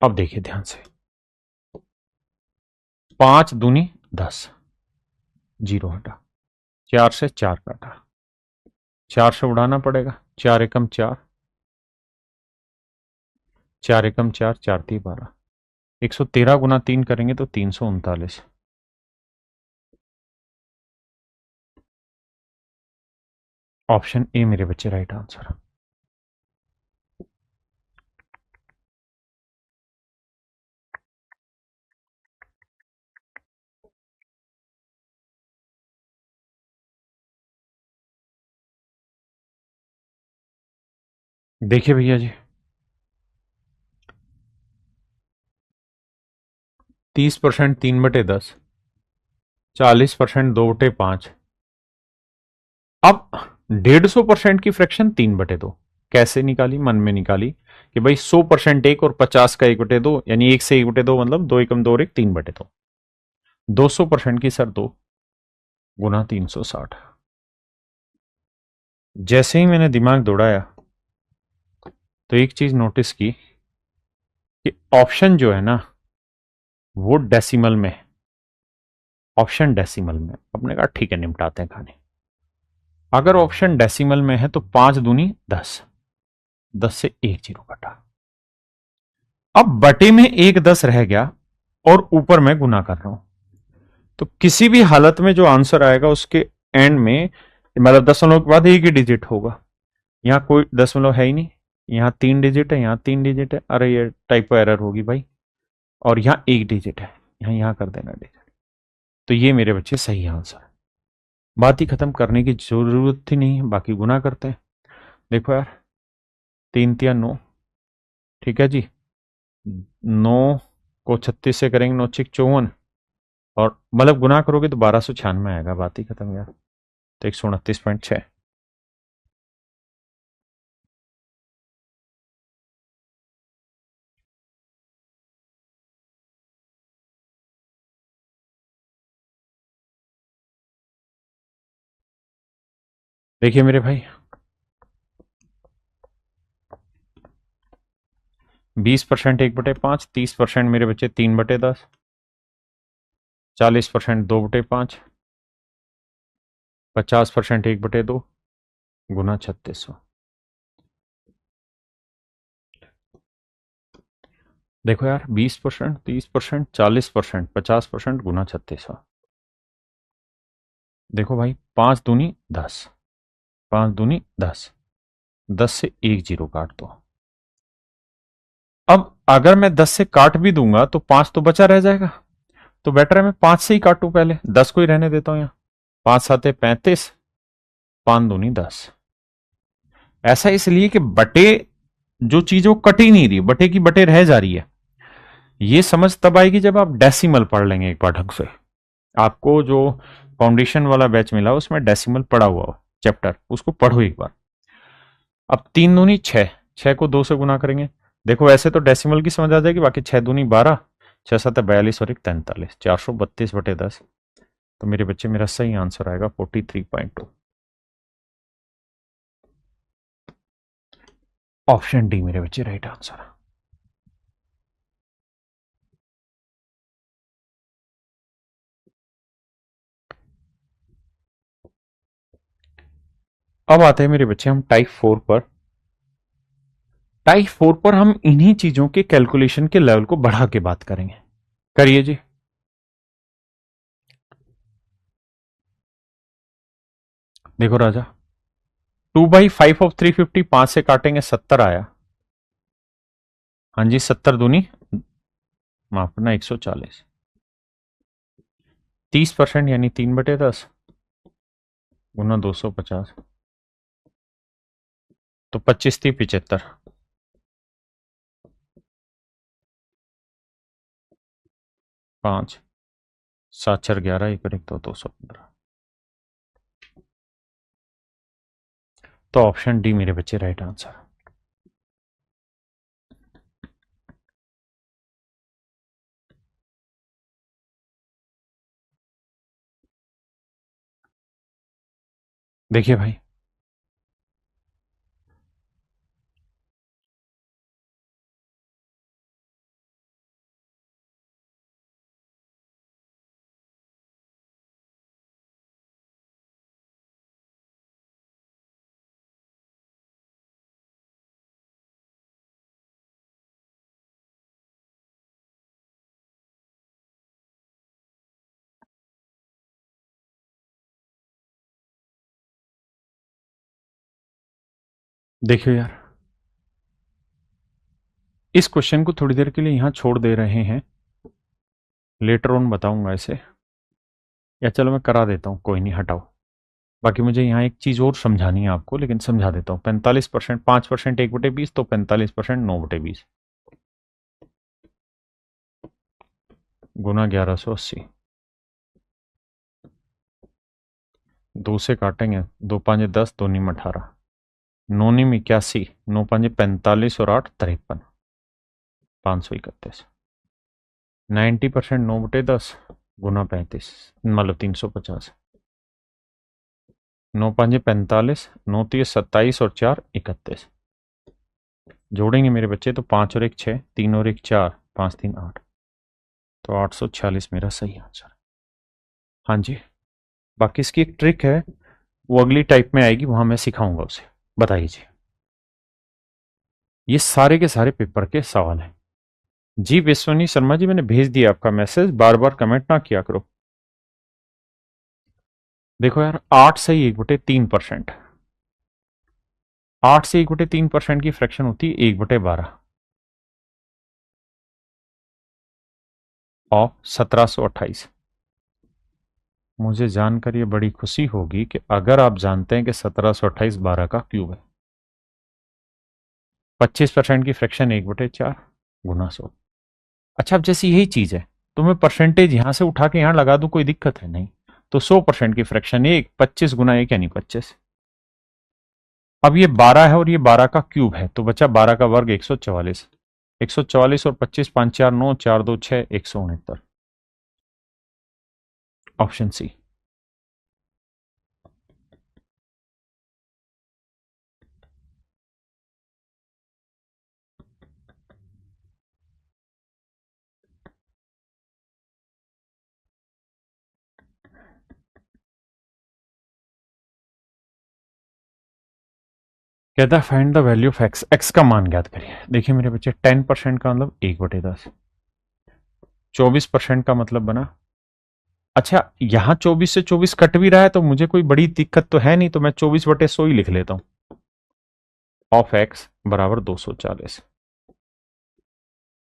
अब देखिए ध्यान से, 5 दूनी 10, जीरो हटा, 4 से 4 काटा, 4 से उड़ाना पड़ेगा, 4 एकम 4, 4 एकम 4, 4 × 3 = 12, 113 गुना 3 करेंगे तो 339। ऑप्शन ए मेरे बच्चे राइट आंसर। देखिए भैया जी, 30% 3/10, 40% 2/5। अब 150% की फ्रैक्शन 3/2 कैसे निकाली? मन में निकाली कि भाई 100% एक और 50 का 1/2, यानी 1 से 1/2 मतलब 2 एकम 2 और 1 3/2। 200% की सर 2 गुना 360। जैसे ही मैंने दिमाग दौड़ाया तो एक चीज नोटिस की कि ऑप्शन जो है ना वो डेसिमल में है। ऑप्शन डेसिमल में, अपने कहा ठीक है निपटाते हैं खाने। अगर ऑप्शन डेसिमल में है तो 5 दूनी 10, 10 से 1 जीरो कटा। अब बटे में एक 10 रह गया और ऊपर मैं गुना कर रहा हूं, तो किसी भी हालत में जो आंसर आएगा उसके एंड में, मतलब दशमलव के बाद एक ही डिजिट होगा। यहां कोई दशमलव है ही नहीं, यहां 3 डिजिट है, यहां 3 डिजिट है, अरे ये टाइपो एरर होगी भाई। और यहां एक डिजिट है, यहां कर देना डिजिट। तो ये मेरे बच्चे सही आंसर है। बात ही खत्म, करने की जरूरत ही नहीं है, बाकी गुना करते हैं। देखो यार, 3 × 3 = 9, ठीक है जी। 9 को 36 से करेंगे, 9 × 6 = 54, और मतलब गुना करोगे तो 1296 आएगा। बात ही खत्म यार। तो 129.6। देखिए मेरे भाई, 20% 1/5, 30% मेरे बच्चे 3/10, 40% 2/5, 50% 1/2 गुना 3600। देखो यार, 20%, 30%, 40%, 50% गुना 3600। देखो भाई, 5 दूनी 10, 5 दूनी 10, 10 से एक जीरो काट दो। अब अगर मैं 10 से काट भी दूंगा तो 5 तो बचा रह जाएगा, तो बेटर है मैं 5 से ही काटू, पहले 10 को ही रहने देता हूं यहां। 5 × 7 = 35, 5 दूनी 10। ऐसा इसलिए कि बटे जो चीज वो कट ही नहीं रही, बटे की बटे रह जा रही है। ये समझ तब आएगी जब आप डेसिमल पढ़ लेंगे एक बार ढंग से। आपको जो फाउंडेशन वाला बैच मिला उसमें डेसिमल पढ़ा हुआ हो चैप्टर, उसको पढ़ो एक बार। अब 3 दूनी 6, 6 को 2 से गुना करेंगे। देखो ऐसे तो डेसिमल की समझ आ जाएगी, बाकी 6 दूनी 12, 6 × 7 = 42 और 1 43, 432/10। तो मेरे बच्चे, मेरा सही आंसर आएगा 43.2। ऑप्शन डी मेरे बच्चे राइट आंसर। अब आते हैं मेरे बच्चे हम टाइप 4 पर। टाइप 4 पर हम इन्हीं चीजों के कैलकुलेशन के लेवल को बढ़ा के बात करेंगे। करिए जी। देखो राजा, 2/5 ऑफ 350, 5 से काटेंगे 70 आया। हाँ जी, 70 दूनी माफ करना 140, 30% यानी 3/10 गुना 250, तो 25 थी 75, 5 7 4 11, 1 1 2 215। तो ऑप्शन डी मेरे बच्चे राइट आंसर। देखिए भाई, देखियो यार, इस क्वेश्चन को थोड़ी देर के लिए यहां छोड़ दे रहे हैं, लेटर ऑन बताऊंगा इसे, या चलो मैं करा देता हूं, कोई नहीं हटाओ। बाकी मुझे यहाँ एक चीज और समझानी है आपको, लेकिन समझा देता हूँ। 45%, 5% 1/20, तो 45% 9/20 गुना 1180। 2 से काटेंगे, 2 5 10, 2 नीम 18, 9 नीम 81, 9 5 45 और 8 53, 531। 90% 9/10 गुना 35, मतलब 350, 9 5 45, 9 3 27 और 4 31। जोड़ेंगे मेरे बच्चे तो 5 और 1 6, 3 और 1 4, 5 3 8, तो 846 मेरा सही आंसर। हाँ जी, बाकी इसकी एक ट्रिक है, वो अगली टाइप में आएगी, वहां मैं सिखाऊंगा उसे। बताइए जी। ये सारे के सारे पेपर के सवाल हैं जी। विश्वनी शर्मा जी, मैंने भेज दिया आपका मैसेज, बार बार कमेंट ना किया करो। देखो यार, 8 से 1/3%, 8 से 1/3% की फ्रैक्शन होती है 1/12 और 1728। मुझे जानकर ये बड़ी खुशी होगी कि अगर आप जानते हैं कि 1728 12 का क्यूब है। 25% की फ्रैक्शन 1/4 गुना 100। अच्छा, अब जैसी यही चीज है तो मैं परसेंटेज यहां से उठा के यहां लगा दूं, कोई दिक्कत है नहीं। तो 100% की फ्रैक्शन 1, 25 गुना 1 यानी 25। अब ये 12 है और ये 12 का क्यूब है, तो बचा 12 का वर्ग 144। 144 और 25, 5 4 9, 4 2 6, 169। Option C. कहता है find the value of X, X का मान ज्ञात करिए। देखिए मेरे बच्चे, 10% का मतलब 1/10, 24% का मतलब बना, अच्छा यहां 24 से 24 कट भी रहा है तो मुझे कोई बड़ी दिक्कत तो है नहीं, तो मैं 24/100 ही लिख लेता हूं। ऑफ एक्स बराबर 240,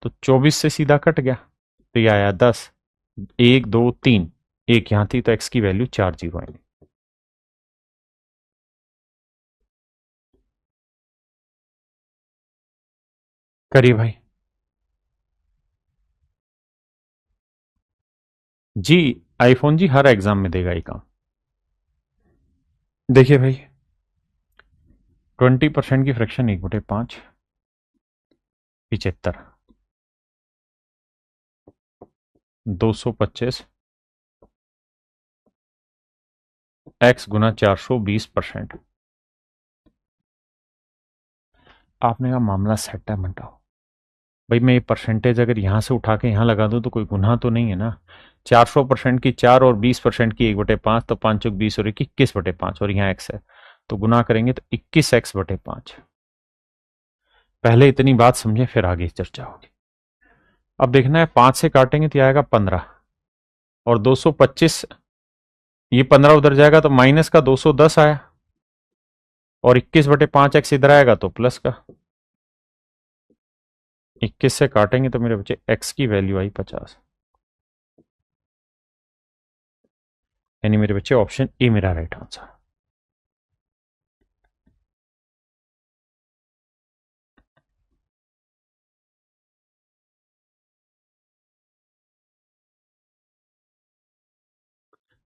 तो 24 से सीधा कट गया, तो ये आया 10, 1 2 3, एक यहां थी तो एक्स की वैल्यू 4 जीरो आएंगे। करिए भाई। जी, आईफोन जी हर एग्जाम में देगा ये काम। देखिए भाई, 20% की फ्रैक्शन 1/5, 75, 225 एक्स गुना 420%। आपने कहा मामला सेट है, मंटाओ भाई। मैं ये परसेंटेज अगर यहां से उठा के यहां लगा दूं तो कोई गुनाह तो नहीं है ना। 400% की 4 और 20% की 1/5, तो 5 20 और 21/5, और यहाँ एक्स है, तो गुना करेंगे तो 21x/5। पहले इतनी बात समझे फिर आगे चर्चा होगी। अब देखना है 5 से काटेंगे तो आएगा 15 और 225, ये 15 उधर जाएगा तो माइनस का 210 आया और 21/5x इधर आएगा तो प्लस का। 21 से काटेंगे तो मेरे बच्चे x की वैल्यू आई 50, यानी मेरे बच्चे ऑप्शन ए मेरा राइट आंसर।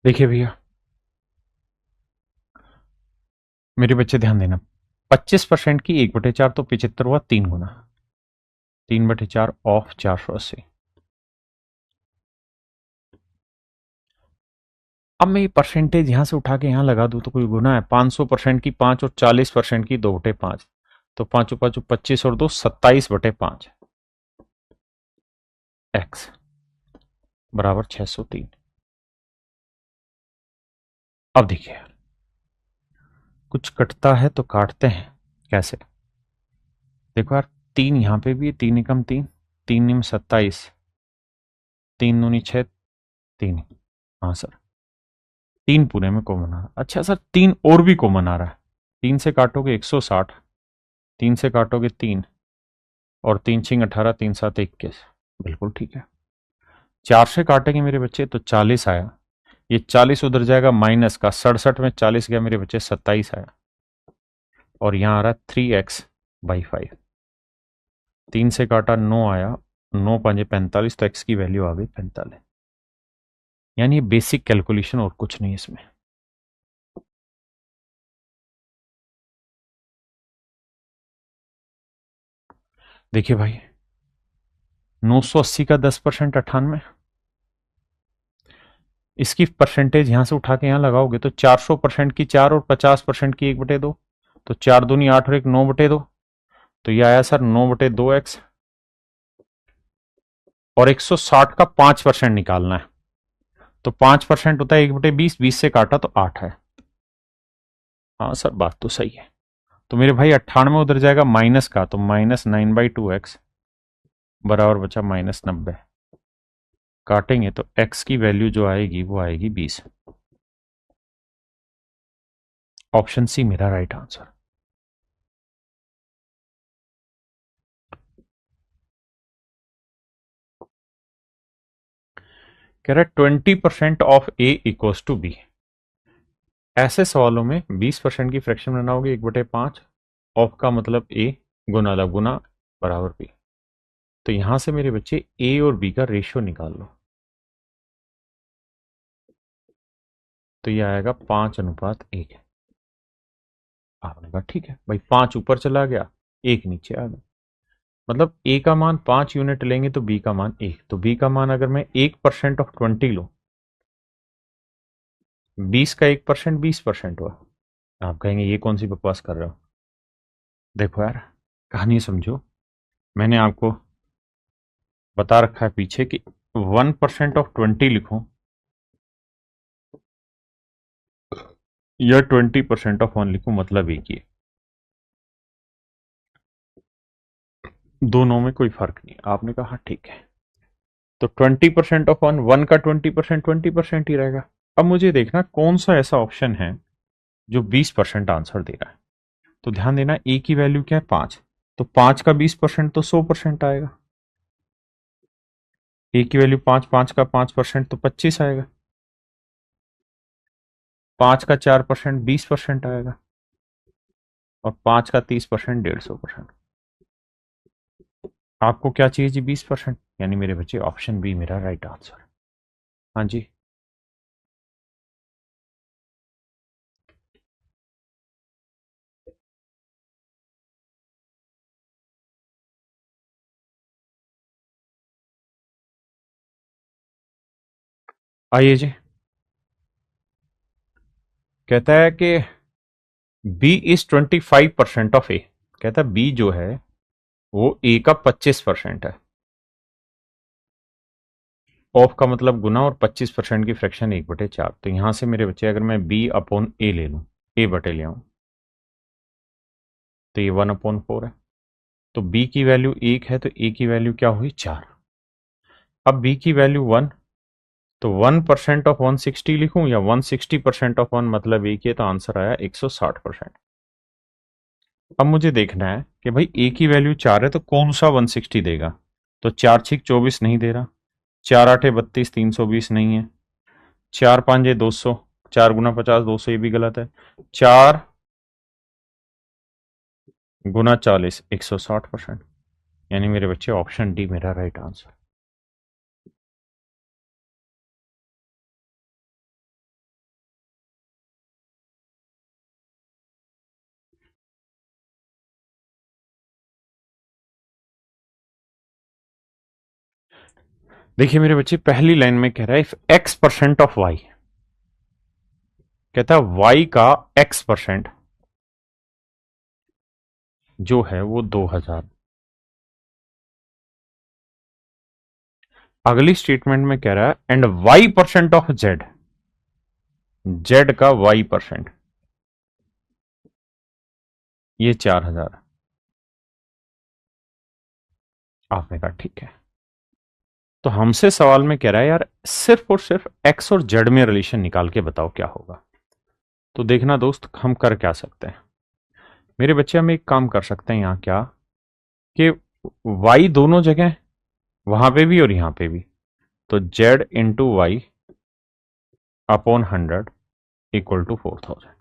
देखिए भैया मेरे बच्चे ध्यान देना, 25% की 1/4 तो 75 हुआ 3 गुना, 3/4 ऑफ 480। अब मैं ये परसेंटेज यहां से उठा के यहां लगा दूं तो कोई गुना है। 500% की 5 और 40% की 2/5, तो 5 5 25 और 2 27/5 x बराबर 603। अब देखिए यार, कुछ कटता है तो काटते हैं कैसे। देखो यार, 3 यहां पे भी है, 3 एकम 3, 3 निम 27, 3 दूनी 6, 3। हाँ सर, 3 पूरे में कॉमन आ रहा है। अच्छा सर 3 और भी कॉमन आ रहा है, 3 से काटोगे 160, 3 से काटोगे 3 और 3 छिंग 18, 3 7 21, बिल्कुल ठीक है। 4 से काटेंगे मेरे बच्चे तो 40 आया, ये 40 उधर जाएगा माइनस का, 67 में 40 गया मेरे बच्चे 27 आया और यहां आ रहा है 3x/5। 3 से काटा 9 आया, 9 5 45, तो x की वैल्यू आ गई 45। यानी बेसिक कैलकुलेशन और कुछ नहीं इसमें। देखिए भाई 980 का 10% 98, इसकी परसेंटेज यहां से उठा के यहां लगाओगे तो 400% की 4 और 50% की 1/2, तो 4 दूनी 8 और 1 9/2, तो ये आया सर 9/2x। और 160 का 5% निकालना है, तो 5% होता है 1/20, 20 से काटा तो 8 है। हाँ सर बात तो सही है। तो मेरे भाई 98 उधर जाएगा माइनस का, तो -9/2x बराबर बचा -90। काटेंगे तो x की वैल्यू जो आएगी वो आएगी 20। ऑप्शन सी मेरा राइट आंसर। कह रहा है 20% of A equals to B. ऐसे सवालों में 20% की फ्रैक्शन बनाओगे 1/5, ऑफ का मतलब ए, गुना ला गुना बराबर बी। तो यहां से मेरे बच्चे ए और बी का रेशियो निकाल लो, तो ये आएगा 5:1। आपने कहा ठीक है भाई, 5 ऊपर चला गया 1 नीचे आ गया, मतलब ए का मान 5 यूनिट लेंगे तो बी का मान 1, तो बी का मान अगर मैं 1% ऑफ 20 लूं, 20 का 1% 20% हुआ। आप कहेंगे ये कौन सी बकवास कर रहे हो। देखो यार कहानी समझो, मैंने आपको बता रखा है पीछे कि 1% ऑफ 20 लिखूं या 20% ऑफ 1 लिखूं, मतलब एक ही है, दोनों में कोई फर्क नहीं। आपने कहा हाँ ठीक है, तो 20% ऑफ 1, 1 का 20% 20% ही रहेगा। अब मुझे देखना कौन सा ऐसा ऑप्शन है जो 20% आंसर दे रहा है। तो ध्यान देना ए की वैल्यू क्या है 5, तो 5 का 20% तो 100% आएगा। ए की वैल्यू 5, 5 का 5% तो 25 आएगा। 5 का 4% 20% आएगा और 5 का 30% 150%। आपको क्या चाहिए जी 20%, यानी मेरे बच्चे ऑप्शन बी मेरा राइट आंसर। हाँ जी आइए जी। कहता है कि बी इज 25% ऑफ ए। कहता है बी जो है वो ए का 25% है। ऑफ का मतलब गुना और 25% की फ्रैक्शन 1/4, तो यहां से मेरे बच्चे अगर मैं बी अपॉन ए ले लूं, ए बटे ले आऊं, तो ये 1/4 है। तो b की वैल्यू 1 है तो a की वैल्यू क्या हुई 4। अब b की वैल्यू 1, तो 1% ऑफ 160 लिखूं या 160% ऑफ 1 मतलब एक ही है, तो आंसर आया 160%। अब मुझे देखना है कि भाई a की वैल्यू 4 है तो कौन सा 160 देगा। तो 4 6 24 नहीं दे रहा, 4 8 32 320 नहीं है, 4 5 200, 4 × 50 200 ये भी गलत है, 4 × 40 160%। यानी मेरे बच्चे ऑप्शन डी मेरा राइट आंसर। देखिए मेरे बच्चे, पहली लाइन में कह रहा है इफ x% ऑफ y, कहता है y का x% जो है वो 2000। अगली स्टेटमेंट में कह रहा है and y% of z, z का y%, ये 4000। आपने कहा ठीक है। तो हमसे सवाल में कह रहा है यार सिर्फ और सिर्फ x और z में रिलेशन निकाल के बताओ क्या होगा। तो देखना दोस्त, हम कर क्या सकते हैं मेरे बच्चे, हम एक काम कर सकते हैं यहां क्या, कि y दोनों जगह, वहां पे भी और यहां पे भी, तो z into Y upon 100 equal to 4000।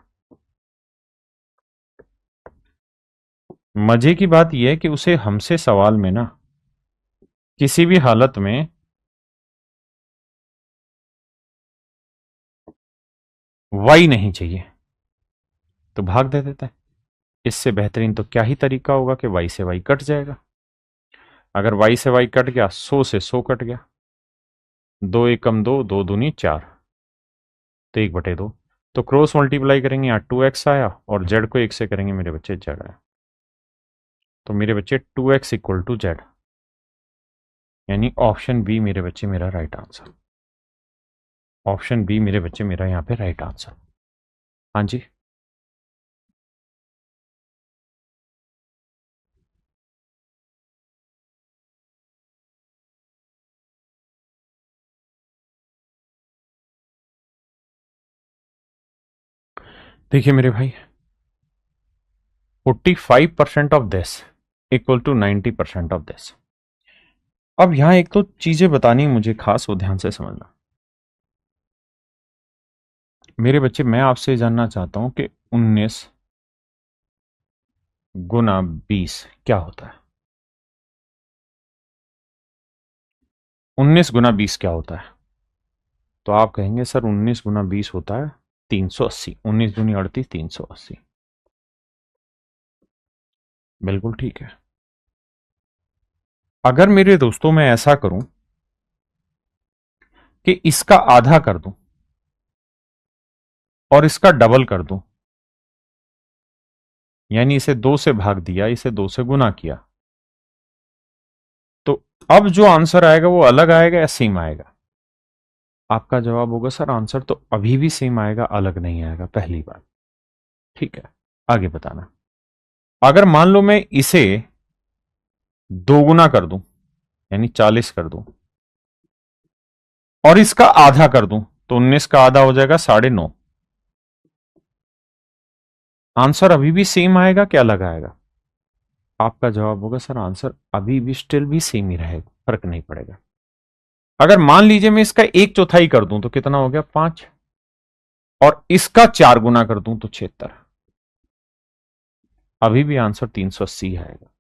मजे की बात यह है कि उसे हमसे सवाल में ना किसी भी हालत में y नहीं चाहिए, तो भाग दे देता है। इससे बेहतरीन तो क्या ही तरीका होगा कि y से y कट जाएगा। अगर y से y कट गया, 100 से 100 कट गया, 2 एकम 2, 2 दूनी 4, तो 1/2। तो क्रॉस मल्टीप्लाई करेंगे, यहाँ 2x आया और z को 1 से करेंगे मेरे बच्चे z आया। तो मेरे बच्चे 2x इक्वल टू z, यानी ऑप्शन बी मेरे बच्चे मेरा राइट आंसर। ऑप्शन बी मेरे बच्चे मेरा यहाँ पे राइट आंसर। हाँ जी। देखिए मेरे भाई, 45% of this equal to 90% of this. अब यहां एक तो चीजें बतानी मुझे खास, वो ध्यान से समझना मेरे बच्चे। मैं आपसे जानना चाहता हूं कि 19 गुना 20 क्या होता है। 19 गुना 20 क्या होता है। तो आप कहेंगे सर 19 गुना 20 होता है 380, 19 दूनी 38, 380। बिल्कुल ठीक है। अगर मेरे दोस्तों मैं ऐसा करूं कि इसका आधा कर दूं और इसका डबल कर दूं, यानी इसे 2 से भाग दिया, इसे 2 से गुना किया, तो अब जो आंसर आएगा वो अलग आएगा या सेम आएगा। आपका जवाब होगा सर आंसर तो अभी भी सेम आएगा, अलग नहीं आएगा, पहली बात। ठीक है, आगे बताना। अगर मान लो मैं इसे दोगुना कर दूं, यानी 40 कर दूं, और इसका आधा कर दूं, तो 19 का आधा हो जाएगा 9.5। आंसर अभी भी सेम आएगा क्या अलग आएगा। आपका जवाब होगा सर आंसर अभी भी स्टिल भी सेम ही रहेगा, फर्क नहीं पड़ेगा। अगर मान लीजिए मैं इसका 1/4 कर दूं तो कितना हो गया 5, और इसका 4 गुना कर दूं तो 76, अभी भी आंसर 380 आएगा।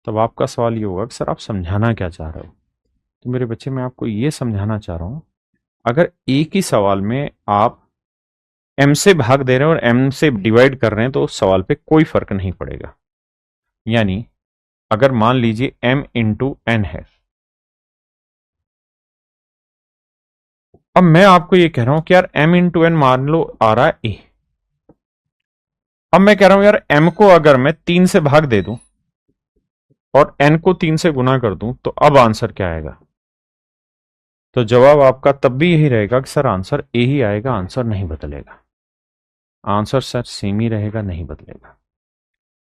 तब आपका सवाल ये होगा कि सर आप समझाना क्या चाह रहे हो। तो मेरे बच्चे मैं आपको ये समझाना चाह रहा हूं, अगर एक ही सवाल में आप m से भाग दे रहे हैं और m से डिवाइड कर रहे हैं तो सवाल पे कोई फर्क नहीं पड़ेगा। यानी अगर मान लीजिए m इंटू एन है, अब मैं आपको ये कह रहा हूं कि यार m इंटू एन मान लो आ रहा है a। अब मैं कह रहा हूं यार m को अगर मैं 3 से भाग दे दूं और n को 3 से गुना कर दूं तो अब आंसर क्या आएगा। तो जवाब आपका तब भी यही रहेगा कि सर आंसर ए ही आएगा, आंसर नहीं बदलेगा। आंसर सर सेम ही रहेगा, नहीं बदलेगा।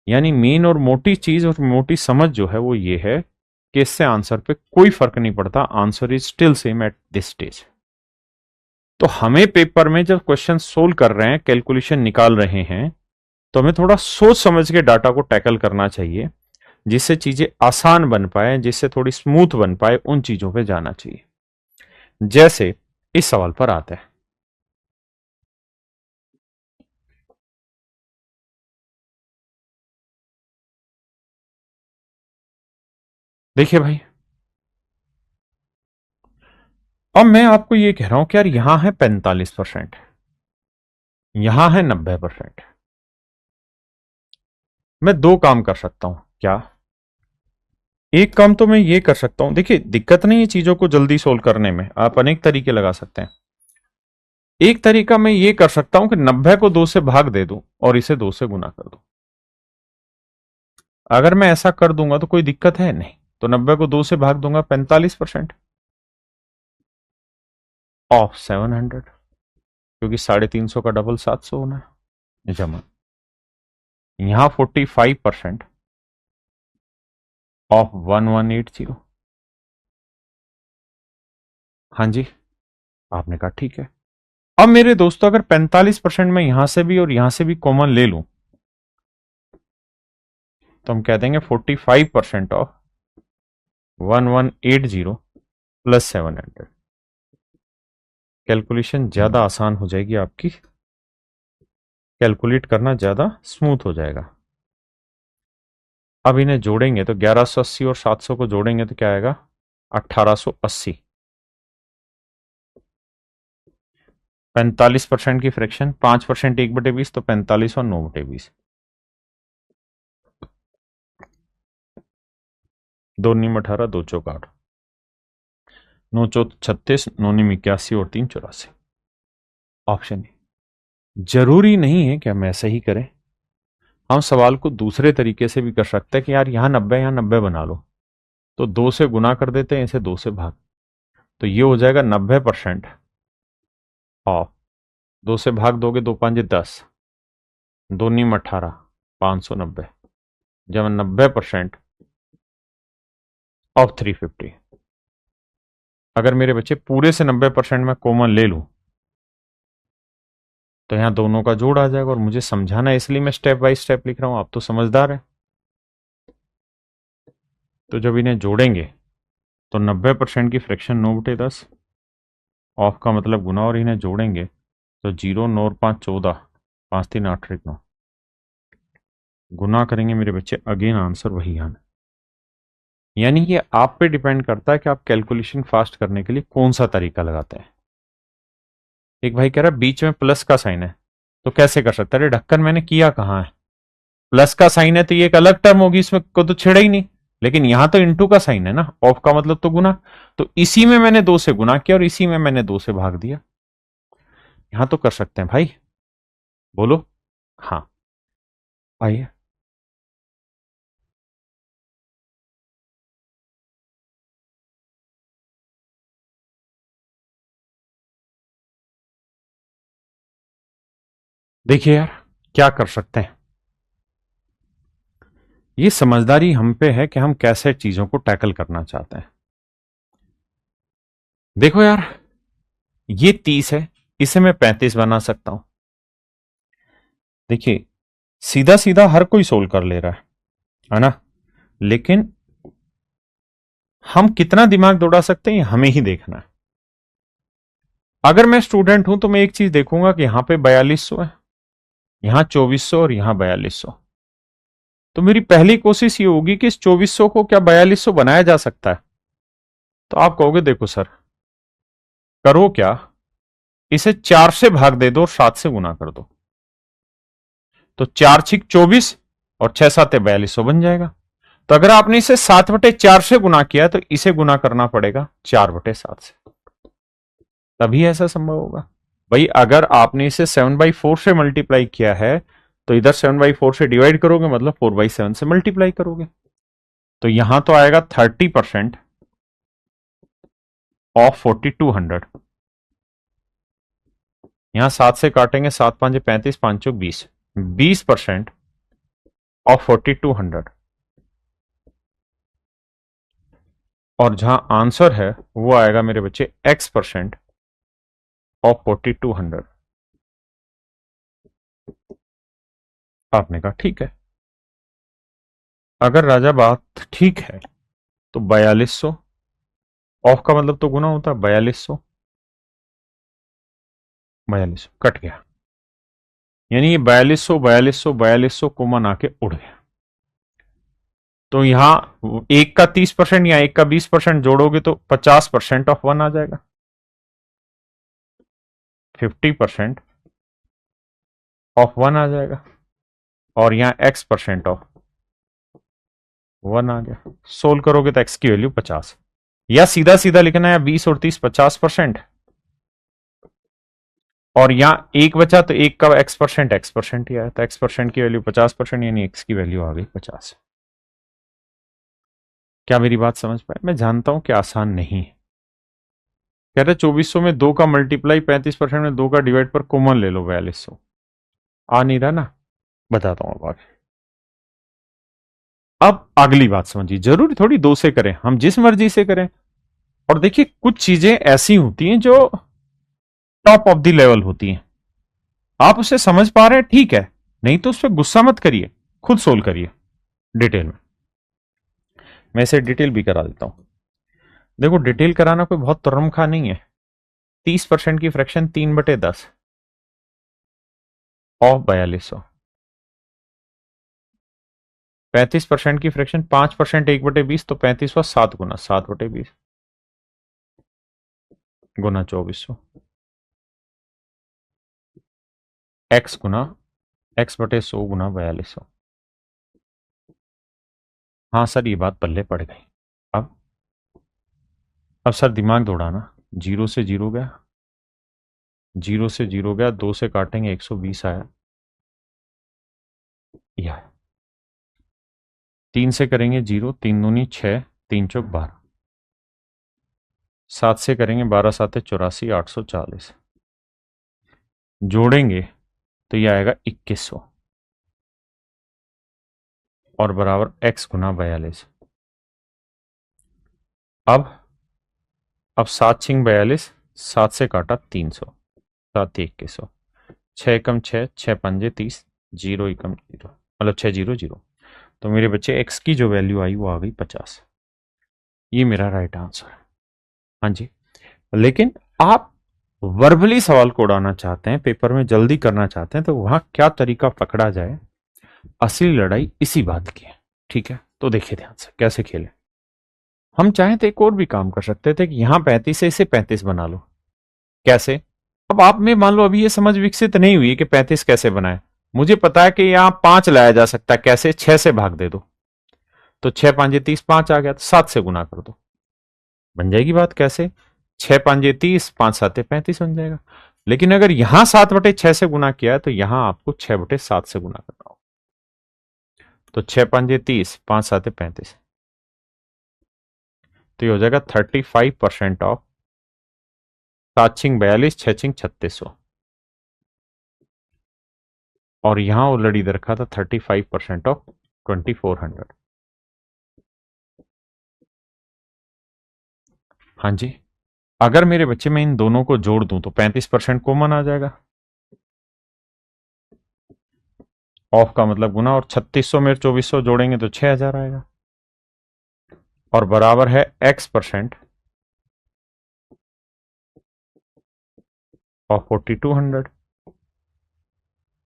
यानी मेन और मोटी चीज और मोटी समझ जो है वो ये है कि इससे आंसर पे कोई फर्क नहीं पड़ता, answer is still same at this stage. तो हमें पेपर में जब क्वेश्चन सोल्व कर रहे हैं, कैलकुलेशन निकाल रहे हैं, तो हमें थोड़ा सोच समझ के डाटा को टैकल करना चाहिए, जिससे चीजें आसान बन पाए, जिससे थोड़ी स्मूथ बन पाए, उन चीजों पे जाना चाहिए। जैसे इस सवाल पर आते हैं। देखिए भाई, अब मैं आपको ये कह रहा हूं कि यार यहां है 45%, यहां है 90%। मैं दो काम कर सकता हूं। क्या? एक काम तो मैं ये कर सकता हूं, देखिए दिक्कत नहीं है चीजों को जल्दी सोल्व करने में, आप अनेक तरीके लगा सकते हैं। एक तरीका मैं ये कर सकता हूं कि 90 को 2 से भाग दे दूं और इसे 2 से गुना कर दूं। अगर मैं ऐसा कर दूंगा तो कोई दिक्कत है नहीं, तो 90 को 2 से भाग दूंगा, 45% ऑफ 700, क्योंकि 350 का डबल 700 होना है, जमा यहां 45% ऑफ 1180। हाँ जी, आपने कहा ठीक है। अब मेरे दोस्तों, अगर 45% में यहां से भी और यहां से भी कॉमन ले लूं, तो हम कह देंगे 45% ऑफ 1180 प्लस 700। कैलकुलेशन ज्यादा आसान हो जाएगी आपकी, कैलकुलेट करना ज्यादा स्मूथ हो जाएगा। अब इन्हें जोड़ेंगे तो 1180 और 700 को जोड़ेंगे तो क्या आएगा? 1880। 45% की फ्रैक्शन, 5% 1/20, तो 45 और 9/20। दो नीम 18, दो चौक 8, 9 चौक 36, 9 नीम 81 और 3 84। Option A. जरूरी नहीं है कि हम ऐसे ही करें, हम सवाल को दूसरे तरीके से भी कर सकते हैं कि यार यहां 90, यहां 90 बना लो, तो 2 से गुना कर देते हैं, इसे 2 से भाग, तो ये हो जाएगा 90% ऑफ, 2 से भाग दोगे, 2 5 10, 2 नीम 18, 590, जब 90% ऑफ 350। अगर मेरे बच्चे पूरे से 90% में कॉमन ले लूं, तो यहां दोनों का जोड़ आ जाएगा, और मुझे समझाना है इसलिए मैं स्टेप बाय स्टेप लिख रहा हूं, आप तो समझदार है। तो जब इन्हें जोड़ेंगे तो 90% की फ्रैक्शन 9/10, ऑफ का मतलब गुना, और इन्हें जोड़ेंगे तो 0 9 5 14, 5 3 8 1 9, गुना करेंगे मेरे बच्चे, अगेन आंसर वही आना। यानी ये आप पे डिपेंड करता है कि आप कैलकुलेशन फास्ट करने के लिए कौन सा तरीका लगाते हैं। एक भाई कह रहा है बीच में प्लस का साइन है, तो कैसे कर सकता है? अरे ढक्कन मैंने किया कहां है? प्लस का साइन है तो ये एक अलग टर्म होगी, इसमें को तो छेड़ा ही नहीं, लेकिन यहां तो इंटू का साइन है ना, ऑफ का मतलब तो गुना, तो इसी में मैंने 2 से गुना किया और इसी में मैंने 2 से भाग दिया। यहां तो कर सकते हैं भाई, बोलो। हाँ, आइए। देखिए यार, क्या कर सकते हैं, ये समझदारी हम पे है कि हम कैसे चीजों को टैकल करना चाहते हैं। देखो यार, ये 30 है, इसे मैं 35 बना सकता हूं। देखिए, सीधा सीधा हर कोई सोल्व कर ले रहा है ना, लेकिन हम कितना दिमाग दौड़ा सकते हैं हमें ही देखना है। अगर मैं स्टूडेंट हूं तो मैं एक चीज देखूंगा कि यहां पे 4200 है, यहां 2400 और यहां 4200, तो मेरी पहली कोशिश ये होगी कि इस 2400 को क्या 4200 बनाया जा सकता है? तो आप कहोगे देखो सर, करो क्या, इसे 4 से भाग दे दो और 7 से गुना कर दो, तो 4 छिक 24 और 6 7 4200 बन जाएगा। तो अगर आपने इसे 7/4 से गुना किया तो इसे गुना करना पड़ेगा 4/7 से, तभी ऐसा संभव होगा। भाई अगर आपने इसे 7/4 से मल्टीप्लाई किया है, तो इधर 7/4 से डिवाइड करोगे, मतलब 4/7 से मल्टीप्लाई करोगे, तो यहां तो आएगा 30% ऑफ 4200। यहां 7 से काटेंगे, 7 5 35, 5 चौक 20, 20% ऑफ 4200, और जहां आंसर है वो आएगा मेरे बच्चे x% ऑफ 4200। आपने कहा ठीक है। अगर राजा बात ठीक है तो 4200, ऑफ का मतलब तो गुना होता है, 4200, 4200 कट गया, यानी ये 4200 4200 4200 कॉमन आके उड़ गया। तो यहां एक का 30% या एक का 20% जोड़ोगे तो 50% ऑफ 1 आ जाएगा, 50% ऑफ 1 आ जाएगा, और यहां x% ऑफ 1 आ गया। सोल्व करोगे तो x की वैल्यू 50, या सीधा सीधा लिखना है 20 और 30 50%, और यहां एक बचा तो एक का x% ही आया, तो x% की वैल्यू 50%, यानी x की वैल्यू आ गई 50। क्या मेरी बात समझ पाए? मैं जानता हूं कि आसान नहीं है। कह रहे 2400 में 2 का मल्टीप्लाई 35% में 2 का डिवाइड पर कॉमन ले लो 4200। आ नहीं रहा ना? बताता हूं अब आगे। अब अगली बात समझिए, जरूरी थोड़ी 2 से करें, हम जिस मर्जी से करें। और देखिए कुछ चीजें ऐसी होती हैं जो टॉप ऑफ द लेवल होती हैं, आप उसे समझ पा रहे हैं ठीक है, नहीं तो उस पर गुस्सा मत करिए, खुद सोल्व करिए डिटेल में। मैं इसे डिटेल भी करा देता हूं। देखो डिटेल कराना कोई बहुत तुर्रमखा नहीं है। 30% की फ्रैक्शन 3/10 ऑफ 4200, 35% की फ्रैक्शन 5% 1/20, तो 35 व 7 गुना 7/20 गुना 2400, एक्स गुना x/100 गुना 4200। हाँ सर ये बात पल्ले पड़ गई। अब अब सर दिमाग दौड़ाना, जीरो से जीरो गया, जीरो से जीरो गया, 2 से काटेंगे 120 आया, यह 3 से करेंगे जीरो, 3 दूनी 6, 3 चौक 12, 7 से करेंगे 12 7 84, 840, जोड़ेंगे तो यह आएगा 2100, और बराबर x गुना 42। अब 7 छिंग 42, 7 से काटा 300, 7 2100, 6 एकम 6, 6 पंजे 30, जीरो एकम जीरो, मतलब 6 जीरो जीरो, तो मेरे बच्चे x की जो वैल्यू आई वो आ गई 50। ये मेरा राइट आंसर है। हाँ जी, लेकिन आप वर्बली सवाल को उड़ाना चाहते हैं, पेपर में जल्दी करना चाहते हैं, तो वहां क्या तरीका पकड़ा जाए, असली लड़ाई इसी बात की है। ठीक है, तो देखिए ध्यान से कैसे खेले। हम चाहें तो एक और भी काम कर सकते थे कि यहां 35 से इसे 35 बना लो। कैसे? अब आप में मान लो अभी ये समझ विकसित नहीं हुई है कि 35 कैसे बनाए। मुझे पता है कि यहां 5 लाया जा सकता है, कैसे? 6 से भाग दे दो, तो 6 5 30, 5 आ गया, तो 7 से गुना कर दो, बन जाएगी बात। कैसे? 6 5 30, 5 7 35 बन जाएगा। लेकिन अगर यहां 7/6 से गुना किया है तो यहां आपको 6/7 से गुना करना होगा, तो 6 5 30, 5 7 35, तो ये हो जाएगा 35% ऑफ 7 छिंग 42, 6 छिंग 3600, और यहां ऑलरेडी दे रखा था 35% ऑफ 2400। हाँ जी, अगर मेरे बच्चे में इन दोनों को जोड़ दूं तो 35% कॉमन आ जाएगा, ऑफ का मतलब गुना, और 3600 में 2400 जोड़ेंगे तो 6000 आएगा, और बराबर है x% ऑफ 4200।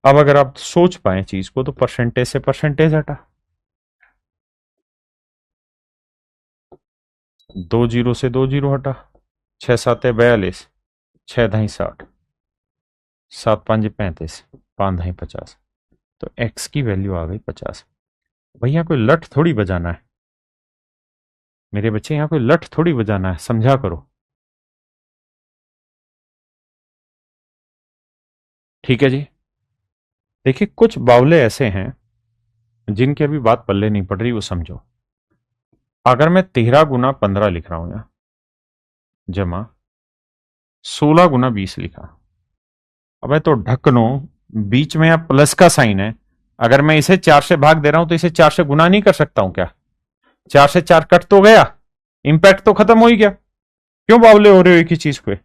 अब अगर आप सोच पाए चीज को तो परसेंटेज से परसेंटेज हटा, 2 जीरो से 2 जीरो हटा, 6 7 42, 6 दही 60, 7 5 35, 5 दही 50, तो x की वैल्यू आ गई 50। भैया कोई लठ थोड़ी बजाना है मेरे बच्चे, यहां कोई लठ थोड़ी बजाना है, समझा करो। ठीक है जी। देखिए कुछ बावले ऐसे हैं जिनकी अभी बात पल्ले नहीं पड़ रही, वो समझो। अगर मैं 13 गुना 15 लिख रहा हूं यहां, जमा 16 गुना 20 लिखा, अबे तो ढक्कनो, बीच में यहां प्लस का साइन है, अगर मैं इसे 4 से भाग दे रहा हूं तो इसे 4 से गुना नहीं कर सकता हूं क्या? 4 से 4 कट तो गया, इंपैक्ट तो खत्म हो ही गया। क्यों बावले हो रहे हो एक ही चीज पे?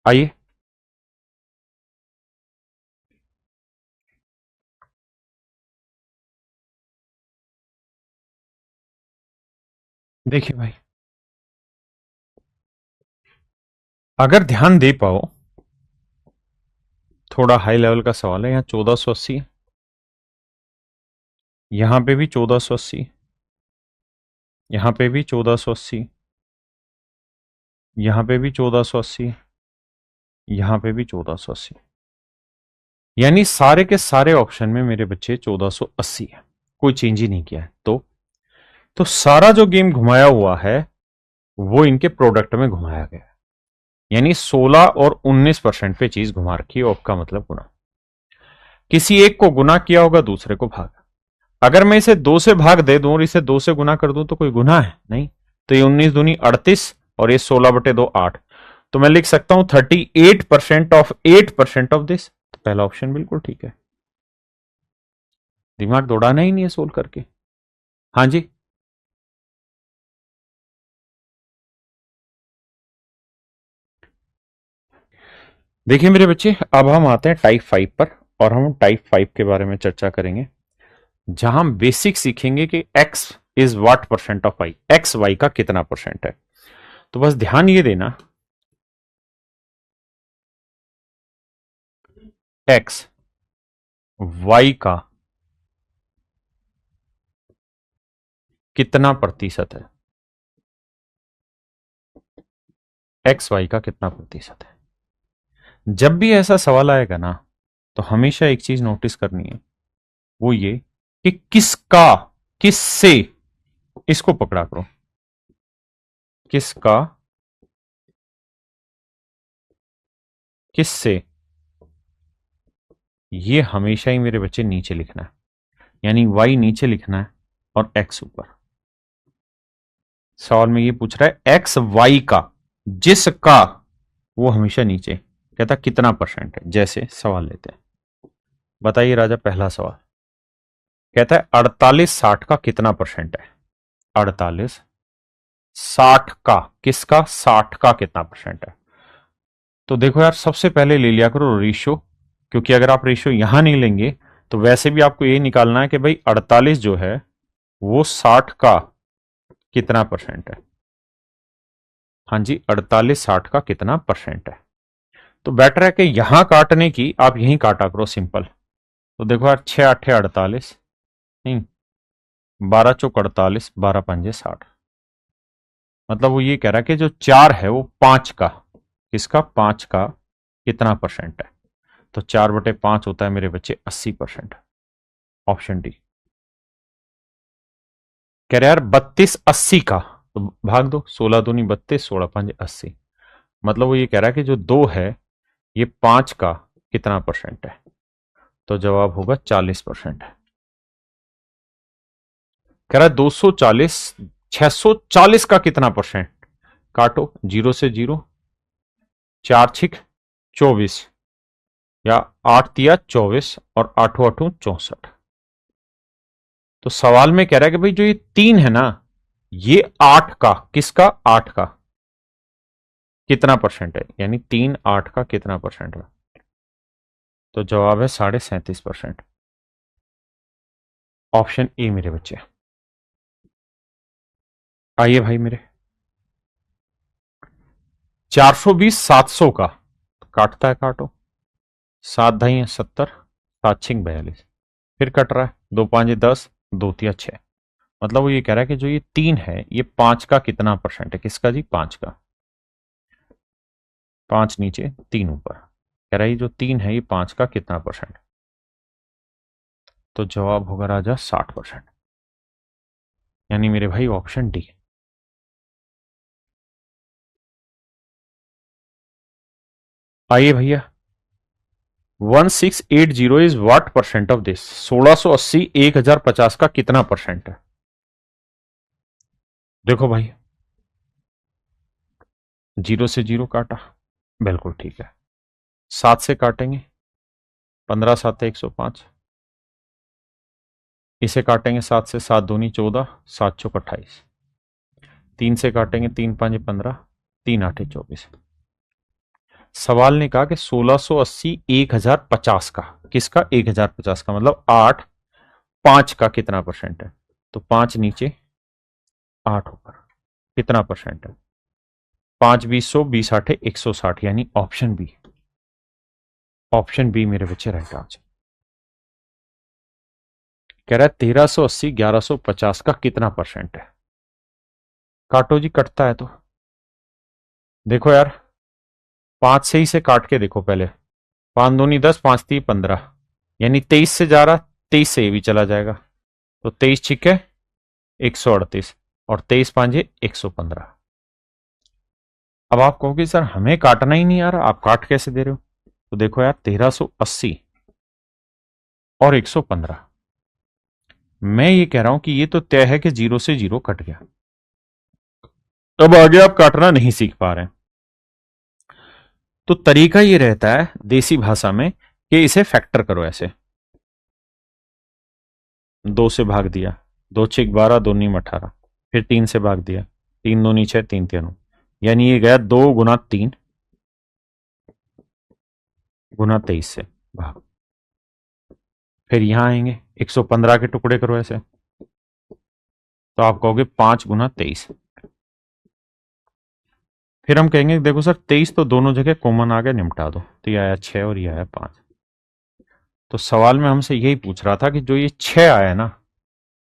आइए देखिए भाई, अगर ध्यान दे पाओ, थोड़ा हाई लेवल का सवाल है। यहां 1480, यहां पे भी 1480, यहां पे भी 1480, यहां पे भी 1480, यहां पे भी 1480, यानी सारे के सारे ऑप्शन में मेरे बच्चे 1480 है, कोई चेंज ही नहीं किया है। तो सारा जो गेम घुमाया हुआ है वो इनके प्रोडक्ट में घुमाया गया है, यानी 16 और 19% पे चीज घुमा रखी है। ऑफ का मतलब गुना, किसी एक को गुना किया होगा, दूसरे को भाग। अगर मैं इसे 2 से भाग दे दूं और इसे 2 से गुना कर दूं तो कोई गुना है नहीं। तो ये 19 दूनी 38 और ये 16/2 8। तो मैं लिख सकता हूं 38% ऑफ 8% ऑफ दिस। तो पहला ऑप्शन बिल्कुल ठीक है। दिमाग दौड़ाना ही नहीं है सोल्व करके। हाँ जी, देखिए मेरे बच्चे, अब हम आते हैं टाइप 5 पर, और हम टाइप 5 के बारे में चर्चा करेंगे, जहां हम बेसिक सीखेंगे कि x is what percent of y, x y का कितना परसेंट है। तो बस ध्यान ये देना, x y का कितना प्रतिशत है, x y का कितना प्रतिशत है। जब भी ऐसा सवाल आएगा ना, तो हमेशा एक चीज नोटिस करनी है, वो ये कि किसका, किससे, इसको पकड़ा करो, किसका किससे, ये हमेशा ही मेरे बच्चे नीचे लिखना है, यानी y नीचे लिखना है और x ऊपर। सवाल में ये पूछ रहा है x y का, जिसका, वो हमेशा नीचे, कहता कितना परसेंट है। जैसे सवाल लेते हैं, बताइए राजा, पहला सवाल कहता है 48/60 का कितना परसेंट है। 48/60 का, किसका, 60 का कितना परसेंट है। तो देखो यार, सबसे पहले ले लिया करो रेशियो, क्योंकि अगर आप रेशियो यहां नहीं लेंगे तो वैसे भी आपको ये निकालना है कि भाई 48 जो है वो 60 का कितना परसेंट है। हाँ जी, 48/60 का कितना परसेंट है। तो बेटर है कि यहां काटने की आप यहीं काटा करो, सिंपल। तो देखो यार, 6 8 48, नहीं, 12 चौक 48, 12 5 60। मतलब वो ये कह रहा है कि जो 4 है वो 5 का, किसका, 5 का कितना परसेंट है। तो 4/5 होता है मेरे बच्चे 80%। Option D. कह रहे यार 32/80 का, तो भाग दो, 16 दूनी 32, 16 5 80। मतलब वो ये कह रहा है कि जो 2 है ये 5 का कितना परसेंट है। तो जवाब होगा 40%। कह रहा है 240, 640 का कितना परसेंट। काटो, 0 से 0, 4 6 24, या 8 3 24 और 8 8 64। तो सवाल में कह रहा है कि भाई जो ये 3 है ना, ये 8 का, किसका, 8 का कितना परसेंट है, यानी 3 8 का कितना परसेंट है। तो जवाब है 37.5%। ऑप्शन ए मेरे बच्चे। आइए भाई मेरे, 420 700 का, काटता है, काटो, 7 ढाई 70, 7 6 42, फिर कट रहा है, 2 5 10, 2 3 6। मतलब वो ये कह रहा है कि जो ये 3 है ये 5 का कितना परसेंट है, किसका जी, 5 का। 5 नीचे 3 ऊपर, कह रहा है ये जो 3 है ये 5 का कितना परसेंट। तो जवाब होगा राजा 60%, यानी मेरे भाई ऑप्शन डी। आइए भैया, 1680 is what percent of this. 1680 1050 का कितना परसेंट है। देखो भाई, 0 से 0 काटा, बिल्कुल ठीक है। 7 से काटेंगे, 15 7 105, इसे काटेंगे 7 से, 7 दूनी 14, 7 चौक 28, 3 से काटेंगे 3 5 15, 3 8 24। सवाल ने कहा कि 1680 1050 का, किसका 1050 का, मतलब 8 5 का कितना परसेंट है। तो 5 नीचे 8 ऊपर, कितना परसेंट है। 5 20 100, 20 8 160, यानी ऑप्शन बी। ऑप्शन बी मेरे बच्चे राइट आंसर। कह रहा है 1380 1150 का कितना परसेंट है। काटो जी, कटता है तो देखो यार, 5 से ही से काट के देखो पहले। 5 दूनी 10, 5 3 15, यानी 23 से जा रहा, 23 से ये भी चला जाएगा। तो 23 छिके 138, और 23 पांजे 115। अब आप कहोगे सर हमें काटना ही नहीं आ रहा, आप काट कैसे दे रहे हो। तो देखो यार, 1380 और 115, मैं ये कह रहा हूं कि ये तो तय है कि 0 से 0 कट गया। अब आगे आप काटना नहीं सीख पा रहे हैं, तो तरीका ये रहता है देसी भाषा में कि इसे फैक्टर करो। ऐसे 2 से भाग दिया, 2 6 12, 2 नीम 18, फिर 3 से भाग दिया, 3 2 6 3 3 9, यानी ये गया 2 गुना 3 गुना 23 से भाग। फिर यहां आएंगे 115 के टुकड़े करो ऐसे, तो आप कहोगे 5 गुना 23। फिर हम कहेंगे देखो सर 23 तो दोनों जगह कॉमन आ गया, निपटा दो। तो ये आया 6 और ये आया 5। तो सवाल में हमसे यही पूछ रहा था कि जो ये 6 आया ना,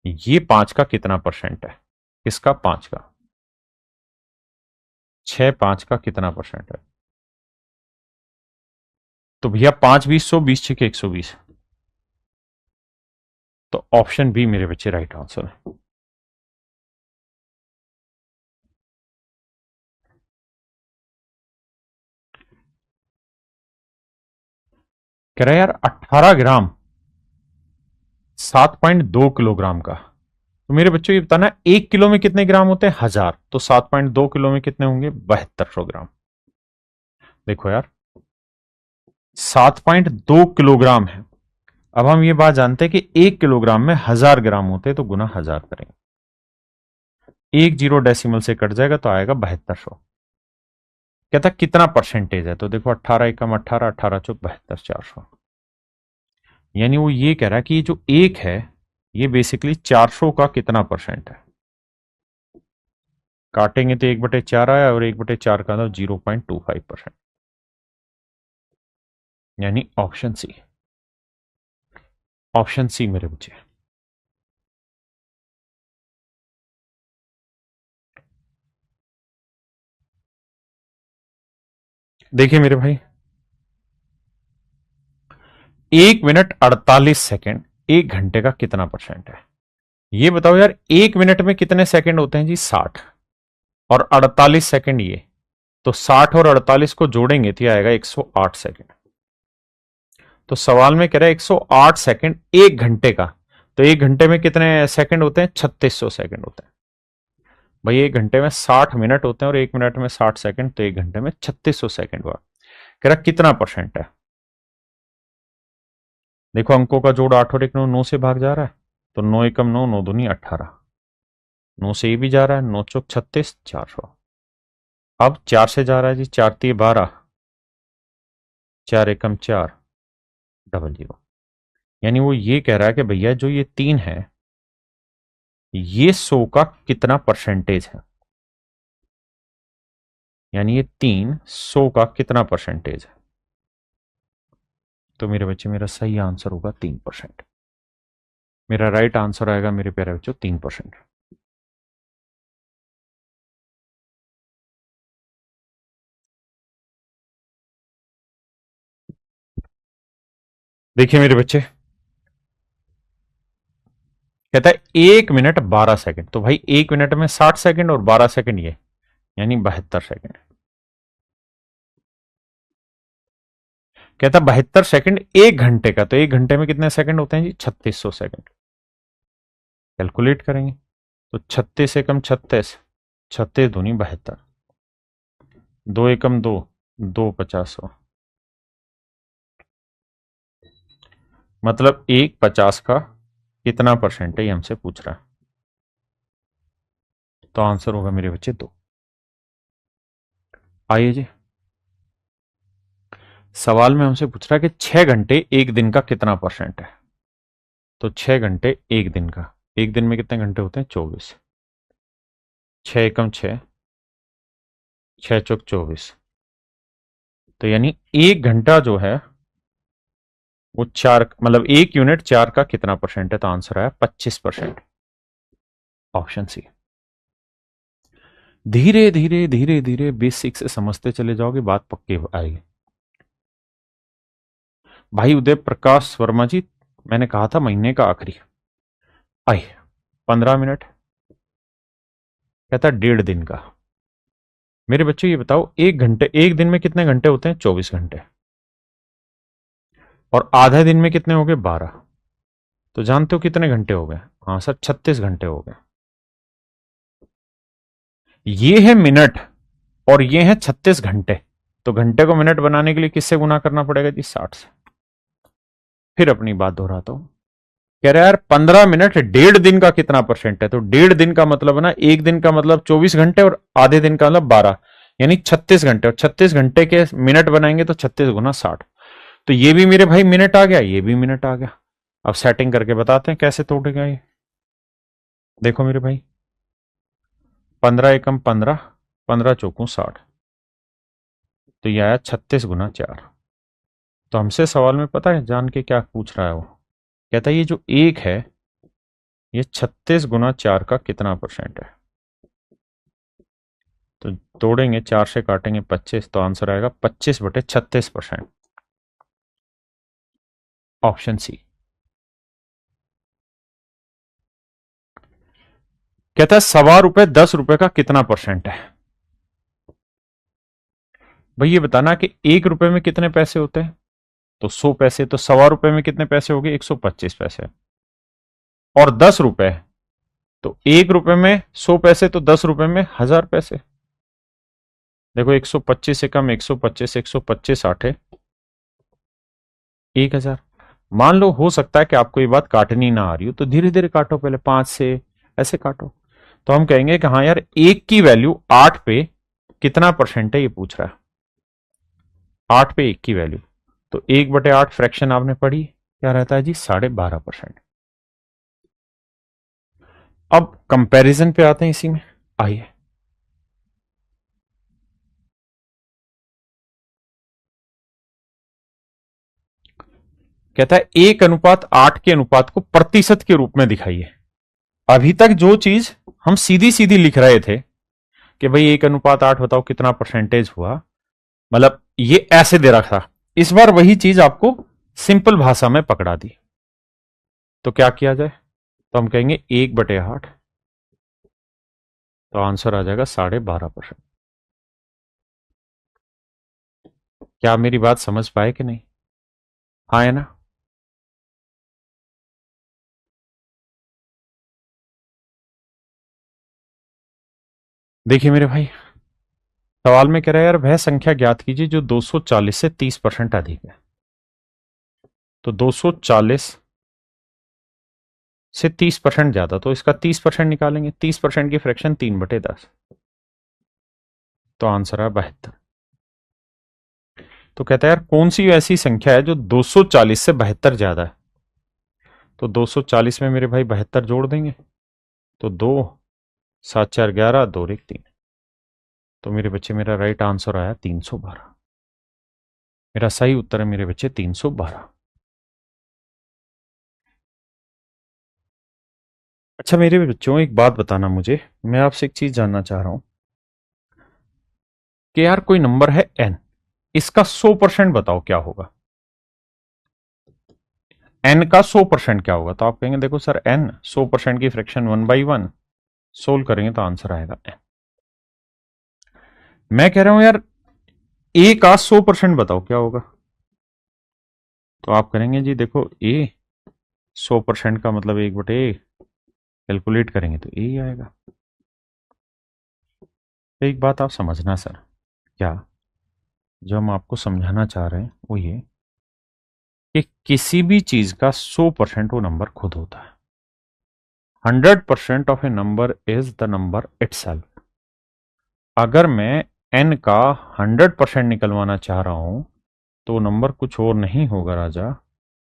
ये 5 का कितना परसेंट है। किसका, 5 का। 6 5 का कितना परसेंट है। तो भैया 5 20 100, 20 6 120। तो ऑप्शन बी मेरे बच्चे राइट आंसर है। कह रहा है यार 18 ग्राम 7.2 किलोग्राम का। तो मेरे बच्चों ये बताना 1 किलो में कितने ग्राम होते हैं, 1000। तो 7.2 किलो में कितने होंगे, 7200 ग्राम। देखो यार 7.2 किलोग्राम है। अब हम ये बात जानते हैं कि 1 किलोग्राम में 1000 ग्राम होते हैं, तो गुना 1000 करेंगे। एक जीरो डेसिमल से कट जाएगा तो आएगा 7200। कहता कितना परसेंटेज है, तो देखो 18 एकम 18, 18 चौक 72, 400। यानी वो ये कह रहा है कि ये जो एक है, ये बेसिकली 400 का कितना परसेंट है। काटेंगे तो 1/4 आया, और 1/4 का था 0.25%, यानी ऑप्शन सी। ऑप्शन सी मेरे बच्चे। देखिए मेरे भाई, 1 मिनट 48 सेकेंड 1 घंटे का कितना परसेंट है। ये बताओ यार, 1 मिनट में कितने सेकंड होते हैं जी, 60, और 48 सेकंड ये। तो 60 और 48 को जोड़ेंगे तो आएगा 108 सेकंड। तो सवाल में कह रहा है 108 सेकंड 1 घंटे का। तो 1 घंटे में कितने सेकंड होते हैं, 3600 सेकंड होते हैं। भाई 1 घंटे में 60 मिनट होते हैं, और 1 मिनट में 60 सेकंड, तो 1 घंटे में 3600 सेकंड हुआ। कह रहा कितना परसेंट है। देखो अंकों का जोड़ 8 और 1 9, 9 से भाग जा रहा है। तो 9 एकम 9, 9 दूनी 18, 9 से ये भी जा रहा है, 9 चौक 36, 400। अब 4 से जा रहा है जी, 4 3 12, 4 एकम 4, 00। यानी वो ये कह रहा है कि भैया जो ये 3 है, ये 100 का कितना परसेंटेज है। यानी ये 3 100 का कितना परसेंटेज है। तो मेरे बच्चे मेरा सही आंसर होगा 3%। मेरा राइट आंसर आएगा मेरे प्यारे बच्चों 3%। देखिए मेरे बच्चे, कहता है 1 मिनट 12 सेकंड। तो भाई 1 मिनट में 60 सेकंड और 12 सेकंड ये, यानी 72 सेकंड। कहता 72 सेकंड 1 घंटे का। तो 1 घंटे में कितने सेकंड होते हैं जी, 3600 सेकंड। कैलकुलेट करेंगे तो 36 एकम 36, 36 दूनी 72, 2 एकम 2, 2 50, मतलब 1 50 का कितना परसेंट है, ये हमसे पूछ रहा है। तो आंसर होगा मेरे बच्चे 2। आइए जी, सवाल में हमसे पूछ रहा है कि 6 घंटे एक दिन का कितना परसेंट है। तो 6 घंटे एक दिन का, एक दिन में कितने घंटे होते हैं? 24। 6 एकम 6, 6 चौक 24। तो यानी 1 घंटा जो है वो 4, मतलब 1 यूनिट 4 का कितना परसेंट है? तो आंसर आया 25%। Option C. धीरे धीरे धीरे धीरे बेसिक से समझते चले जाओगे, बात पक्की आएगी। भाई उदय प्रकाश वर्मा जी, मैंने कहा था महीने का आखिरी। आए 15 मिनट, कहता 1.5 दिन का। मेरे बच्चों ये बताओ, 1 घंटे, एक दिन में कितने घंटे होते हैं? 24 घंटे। और आधे दिन में कितने हो गए? 12। तो जानते हो कितने घंटे हो गए? हाँ सर, 36 घंटे हो गए। ये है मिनट और ये है 36 घंटे। तो घंटे को मिनट बनाने के लिए किससे गुना करना पड़ेगा जी? 60 से। फिर अपनी बात दोहराता हूं, कह रहा है यार 15 मिनट 1.5 दिन का कितना परसेंट है? तो 1.5 दिन का मतलब है ना, एक दिन का मतलब 24 घंटे और आधे दिन का मतलब 12, यानी 36 घंटे। और 36 घंटे के मिनट बनाएंगे तो 36 गुना 60। तो ये भी मेरे भाई मिनट आ गया, ये भी मिनट आ गया। अब सेटिंग करके बताते हैं कैसे तोड़ेगा ये। देखो मेरे भाई, 15 एकम 15, 15 चौकू 60। तो ये आया 36 गुना 4। तो हमसे सवाल में पता है जान के क्या पूछ रहा है वो? कहता है ये जो एक है, ये 36 गुना 4 का कितना परसेंट है? तो तोड़ेंगे, 4 से काटेंगे 25, तो आंसर आएगा 25/36%। Option C. कहता है ₹1.25 10 रुपए का कितना परसेंट है? भाई ये बताना कि 1 रुपए में कितने पैसे होते हैं? तो 100 पैसे। तो ₹1.25 में कितने पैसे हो गए? 125 पैसे। और 10 रुपए, तो 1 रुपए में 100 पैसे, तो 10 रुपए में 1000 पैसे। देखो 125 से कम 125, 125 आठे 1000। मान लो हो सकता है कि आपको ये बात काटनी ना आ रही हो, तो धीरे धीरे काटो, पहले 5 से ऐसे काटो। तो हम कहेंगे कि हाँ यार, एक की वैल्यू 8 पे कितना परसेंट है ये पूछ रहा है। 8 पे एक की वैल्यू, तो 1/8 फ्रैक्शन आपने पढ़ी, क्या रहता है जी? 12.5%। अब कंपैरिजन पे आते हैं इसी में, आइए। कहता है 1:8 के अनुपात को प्रतिशत के रूप में दिखाइए। अभी तक जो चीज हम सीधी सीधी लिख रहे थे कि भाई 1:8 बताओ कितना परसेंटेज हुआ, मतलब ये ऐसे दे रखा था। इस बार वही चीज आपको सिंपल भाषा में पकड़ा दी। तो क्या किया जाए? तो हम कहेंगे 1/8, तो आंसर आ जाएगा 12.5%। क्या आप मेरी बात समझ पाए कि नहीं? हाँ है ना? देखिए मेरे भाई, सवाल में कह रहा है यार वह संख्या ज्ञात कीजिए जो 240 से 30% अधिक है। तो 240 से 30% ज्यादा, तो इसका 30% निकालेंगे। 30% की फ्रैक्शन 3/10, तो आंसर है 72। तो कहता है यार कौन सी ऐसी संख्या है जो 240 से 72 ज्यादा है? तो 240 में मेरे भाई 72 जोड़ देंगे, तो 2 7 4 11, 2 1 3। तो मेरे बच्चे मेरा राइट आंसर आया 312। मेरा सही उत्तर है मेरे बच्चे 312। अच्छा मेरे बच्चों, एक बात बताना मुझे, मैं आपसे एक चीज जानना चाह रहा हूं कि यार कोई नंबर है n, इसका 100% बताओ क्या होगा? n का 100% क्या होगा? तो आप कहेंगे देखो सर n 100% की फ्रैक्शन 1/1, सोल्व करेंगे तो आंसर आएगा n। मैं कह रहा हूं यार a का 100% बताओ क्या होगा? तो आप करेंगे जी देखो a 100% का मतलब 1/a, कैलकुलेट करेंगे तो a ही आएगा। तो एक बात आप समझना सर, क्या जो हम आपको समझाना चाह रहे हैं वो ये कि किसी भी चीज का 100% वो नंबर खुद होता है। 100% of A number is the number itself. अगर मैं n का 100% निकलवाना चाह रहा हूं तो नंबर कुछ और नहीं होगा राजा,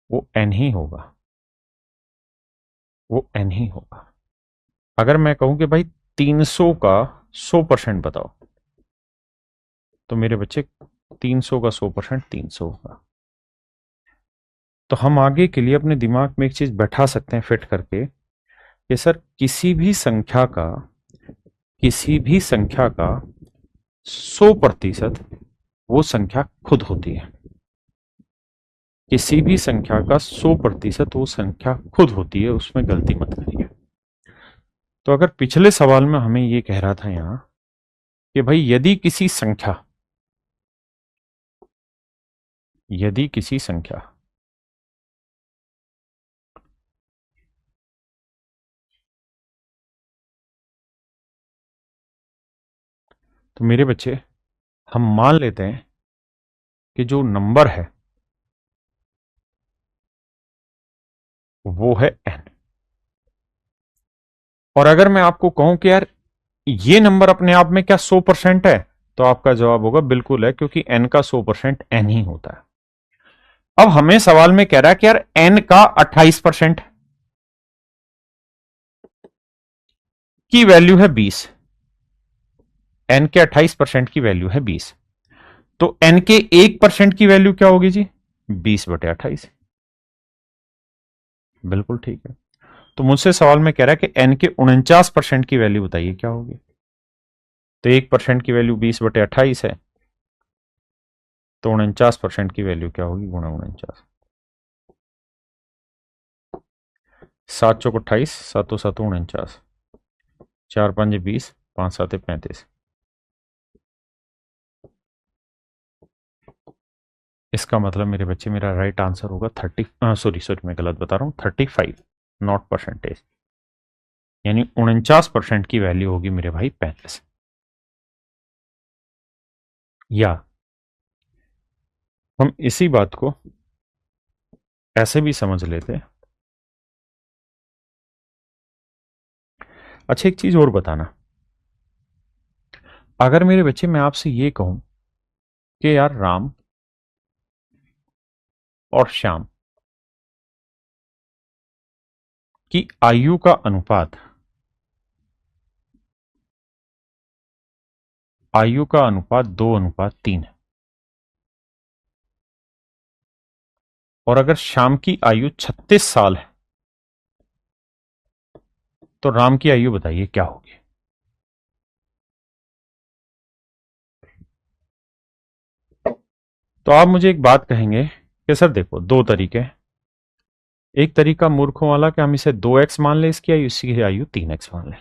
वो n ही होगा, वो n ही होगा। अगर मैं कहूं कि भाई 300 का 100% बताओ, तो मेरे बच्चे 300 का 100% 300 होगा। तो हम आगे के लिए अपने दिमाग में एक चीज बैठा सकते हैं फिट करके कि सर किसी भी संख्या का 100% वो संख्या खुद होती है। किसी भी संख्या का 100% वो संख्या खुद होती है, उसमें गलती मत करिए। तो अगर पिछले सवाल में हमें ये कह रहा था यहां कि भाई यदि किसी संख्या तो मेरे बच्चे हम मान लेते हैं कि जो नंबर है वो है n। और अगर मैं आपको कहूं कि यार ये नंबर अपने आप में क्या 100% है, तो आपका जवाब होगा बिल्कुल है, क्योंकि n का 100% n ही होता है। अब हमें सवाल में कह रहा है कि यार n का 28% की वैल्यू है 20। n के 28% की वैल्यू है 20, तो n के 1% की वैल्यू क्या होगी जी? 20/28। बिल्कुल ठीक है। तो मुझसे सवाल में कह रहा है कि n के 49% की वैल्यू बताइए क्या होगी। तो 1% की वैल्यू 20/28 है, तो 49% की वैल्यू क्या होगी? गुणा 49। 7 चौक 28, 7 7 49, 4 5 20, 5 7 35। इसका मतलब मेरे बच्चे मेरा राइट आंसर होगा 30, सॉरी सॉरी मैं गलत बता रहा हूं, 35, नॉट परसेंटेज। यानी 49% की वैल्यू होगी मेरे भाई 35। या हम इसी बात को ऐसे भी समझ लेते। अच्छा एक चीज और बताना, अगर मेरे बच्चे मैं आपसे ये कहूं कि यार राम और श्याम की आयु का अनुपात, आयु का अनुपात 2:3 है, और अगर श्याम की आयु 36 साल है, तो राम की आयु बताइए क्या होगी? तो आप मुझे एक बात कहेंगे कि सर देखो दो तरीके हैं। एक तरीका मूर्खों वाला कि हम इसे 2x मान ले, इसकी आयु, इसकी आयु 3x मान ले।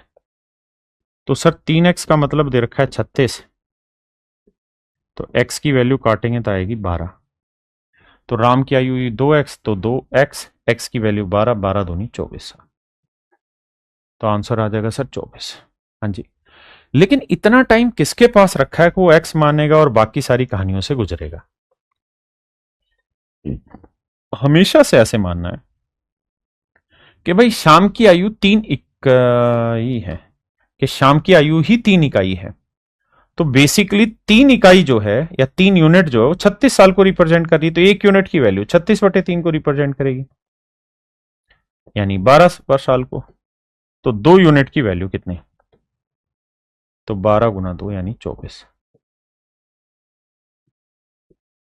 तो सर 3x का मतलब दे रखा है 36, तो x की वैल्यू काटेंगे तो आएगी 12। तो राम की आयु 2x, तो 2x, x की वैल्यू 12, 12 दूनी 24। तो आंसर आ जाएगा सर 24। हाँ जी। लेकिन इतना टाइम किसके पास रखा है कि वो x मानेगा और बाकी सारी कहानियों से गुजरेगा? हमेशा से ऐसे मानना है कि भाई शाम की आयु 3 इकाई है, कि शाम की आयु ही 3 इकाई है। तो बेसिकली 3 इकाई जो है या 3 यूनिट जो है वो 36 साल को रिप्रेजेंट कर रही है, तो 1 यूनिट की वैल्यू 36/3 को रिप्रेजेंट करेगी, यानी 12 साल को। तो 2 यूनिट की वैल्यू कितनी? तो 12 × 2 यानी 24,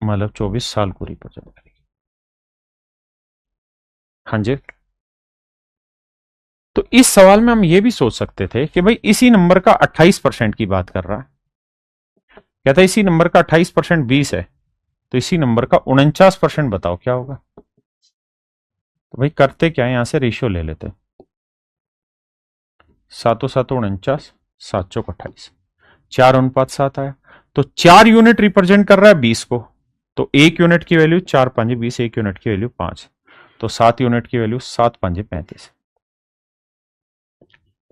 मतलब 24 साल को रिप्रेजेंट करेगी। हाँ जी। तो इस सवाल में हम ये भी सोच सकते थे कि भाई इसी नंबर का 28% की बात कर रहा है, कहता है इसी नंबर का 28% 20 है, तो इसी नंबर का 49% बताओ क्या होगा? तो भाई करते क्या है, यहां से रेशियो ले लेते। 7 7 49, 7 चौक 28, 4:7 आया। तो 4 यूनिट रिप्रेजेंट कर रहा है 20 को, तो 1 यूनिट की वैल्यू 4 5 20, 1 यूनिट की वैल्यू 5, तो 7 यूनिट की वैल्यू 7 5 35।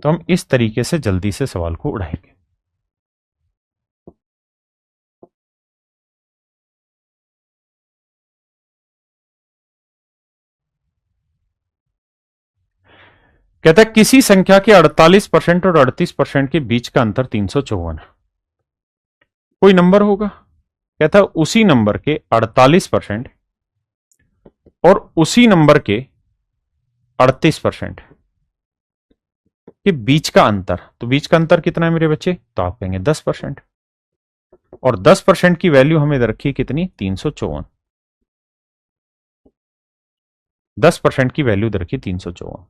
तो हम इस तरीके से जल्दी से सवाल को उड़ाएंगे। कहता है किसी संख्या के 48% और 38% के बीच का अंतर 354 है। कोई नंबर होगा, कहता है उसी नंबर के 48% और उसी नंबर के 38% के बीच का अंतर। तो बीच का अंतर कितना है मेरे बच्चे? तो आप कहेंगे 10%। और 10% की वैल्यू हमें रखी कितनी? 354। 10% की वैल्यू रखी 354,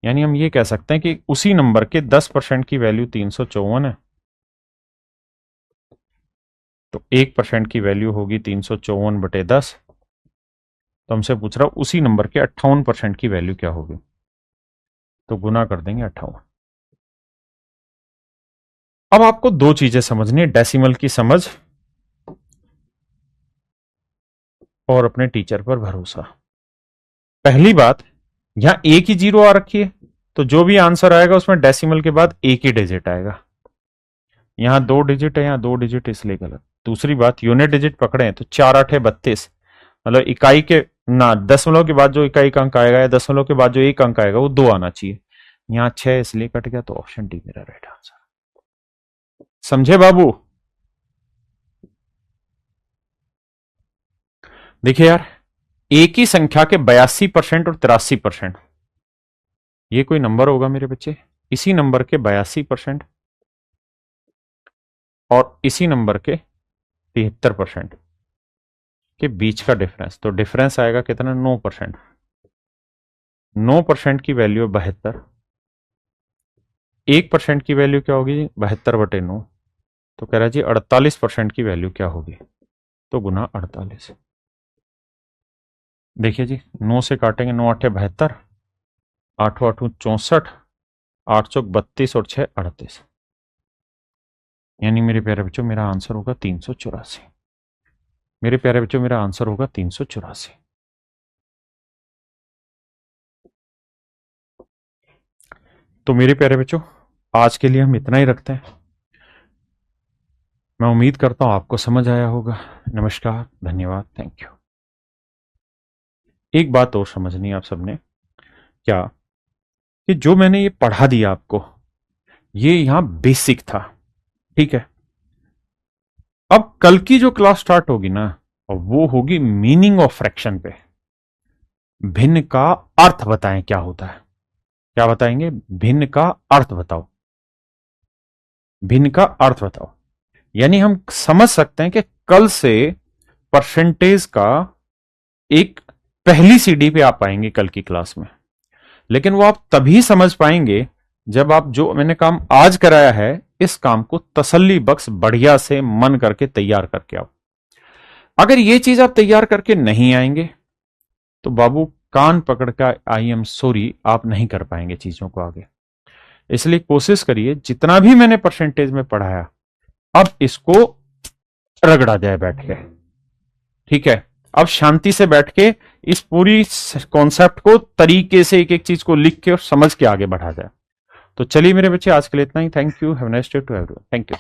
यानी हम ये कह सकते हैं कि उसी नंबर के 10% की वैल्यू 354 है, तो 1% की वैल्यू होगी 354/10। तो हमसे पूछ रहा उसी नंबर के 58% की वैल्यू क्या होगी, तो गुना कर देंगे 58। अब आपको दो चीजें समझनी है, डेसिमल की समझ और अपने टीचर पर भरोसा। पहली बात, यहां एक ही जीरो आ रखी है, तो जो भी आंसर आएगा उसमें डेसिमल के बाद एक ही डिजिट आएगा। यहां 2 डिजिट है, यहां 2 डिजिट, इसलिए गलत। दूसरी बात, यूनिट डिजिट पकड़े हैं तो 4 8 32, मतलब इकाई के ना दशमलव के बाद जो इकाई का अंक आएगा या दशमलव के बाद जो एक अंक आएगा वो 2 आना चाहिए। यहां 6 इसलिए कट गया, तो ऑप्शन डी मेरा राइट आंसर। समझे बाबू? देखिए यार, एक ही संख्या के 82% और 83%, ये कोई नंबर होगा मेरे बच्चे? इसी नंबर के 82% और इसी नंबर के 73% के बीच का डिफरेंस, तो डिफरेंस आएगा कितना? 9%। 9% की वैल्यू 72, 1% की वैल्यू क्या होगी? 72/9। तो कह रहा है जी 48% की वैल्यू क्या होगी, तो गुना 48। देखिए जी, 9 से काटेंगे, 9 8 72, 8 8 64, 8 चौक 32 और 6 38, यानी मेरे प्यारे बच्चों मेरा आंसर होगा 384। मेरे प्यारे बच्चों मेरा आंसर होगा 384। तो मेरे प्यारे बच्चों आज के लिए हम इतना ही रखते हैं। मैं उम्मीद करता हूं आपको समझ आया होगा। नमस्कार, धन्यवाद, थैंक यू। एक बात और समझनी है आप सबने, क्या कि जो मैंने ये पढ़ा दिया आपको, ये यहां बेसिक था, ठीक है। अब कल की जो क्लास स्टार्ट होगी ना, और वो होगी मीनिंग ऑफ फ्रैक्शन पे। भिन्न का अर्थ बताएं क्या होता है। क्या बताएंगे? भिन्न का अर्थ बताओ। भिन्न का अर्थ बताओ, यानी हम समझ सकते हैं कि कल से परसेंटेज का एक पहली सीढ़ी पे आप आएंगे कल की क्लास में, लेकिन वो आप तभी समझ पाएंगे जब आप जो मैंने काम आज कराया है इस काम को तसल्ली बख्श बढ़िया से मन करके तैयार करके आओ। अगर ये चीज आप तैयार करके नहीं आएंगे तो बाबू कान पकड़ का आई एम सॉरी, आप नहीं कर पाएंगे चीजों को आगे। इसलिए कोशिश करिए जितना भी मैंने परसेंटेज में पढ़ाया अब इसको रगड़ा जाए बैठ के, ठीक है। अब शांति से बैठ के इस पूरी कॉन्सेप्ट को तरीके से एक एक चीज को लिख के और समझ के आगे बढ़ा जाए। तो चलिए मेरे बच्चे, आज के लिए इतना ही। Thank you, have a nice day to everyone. Thank you.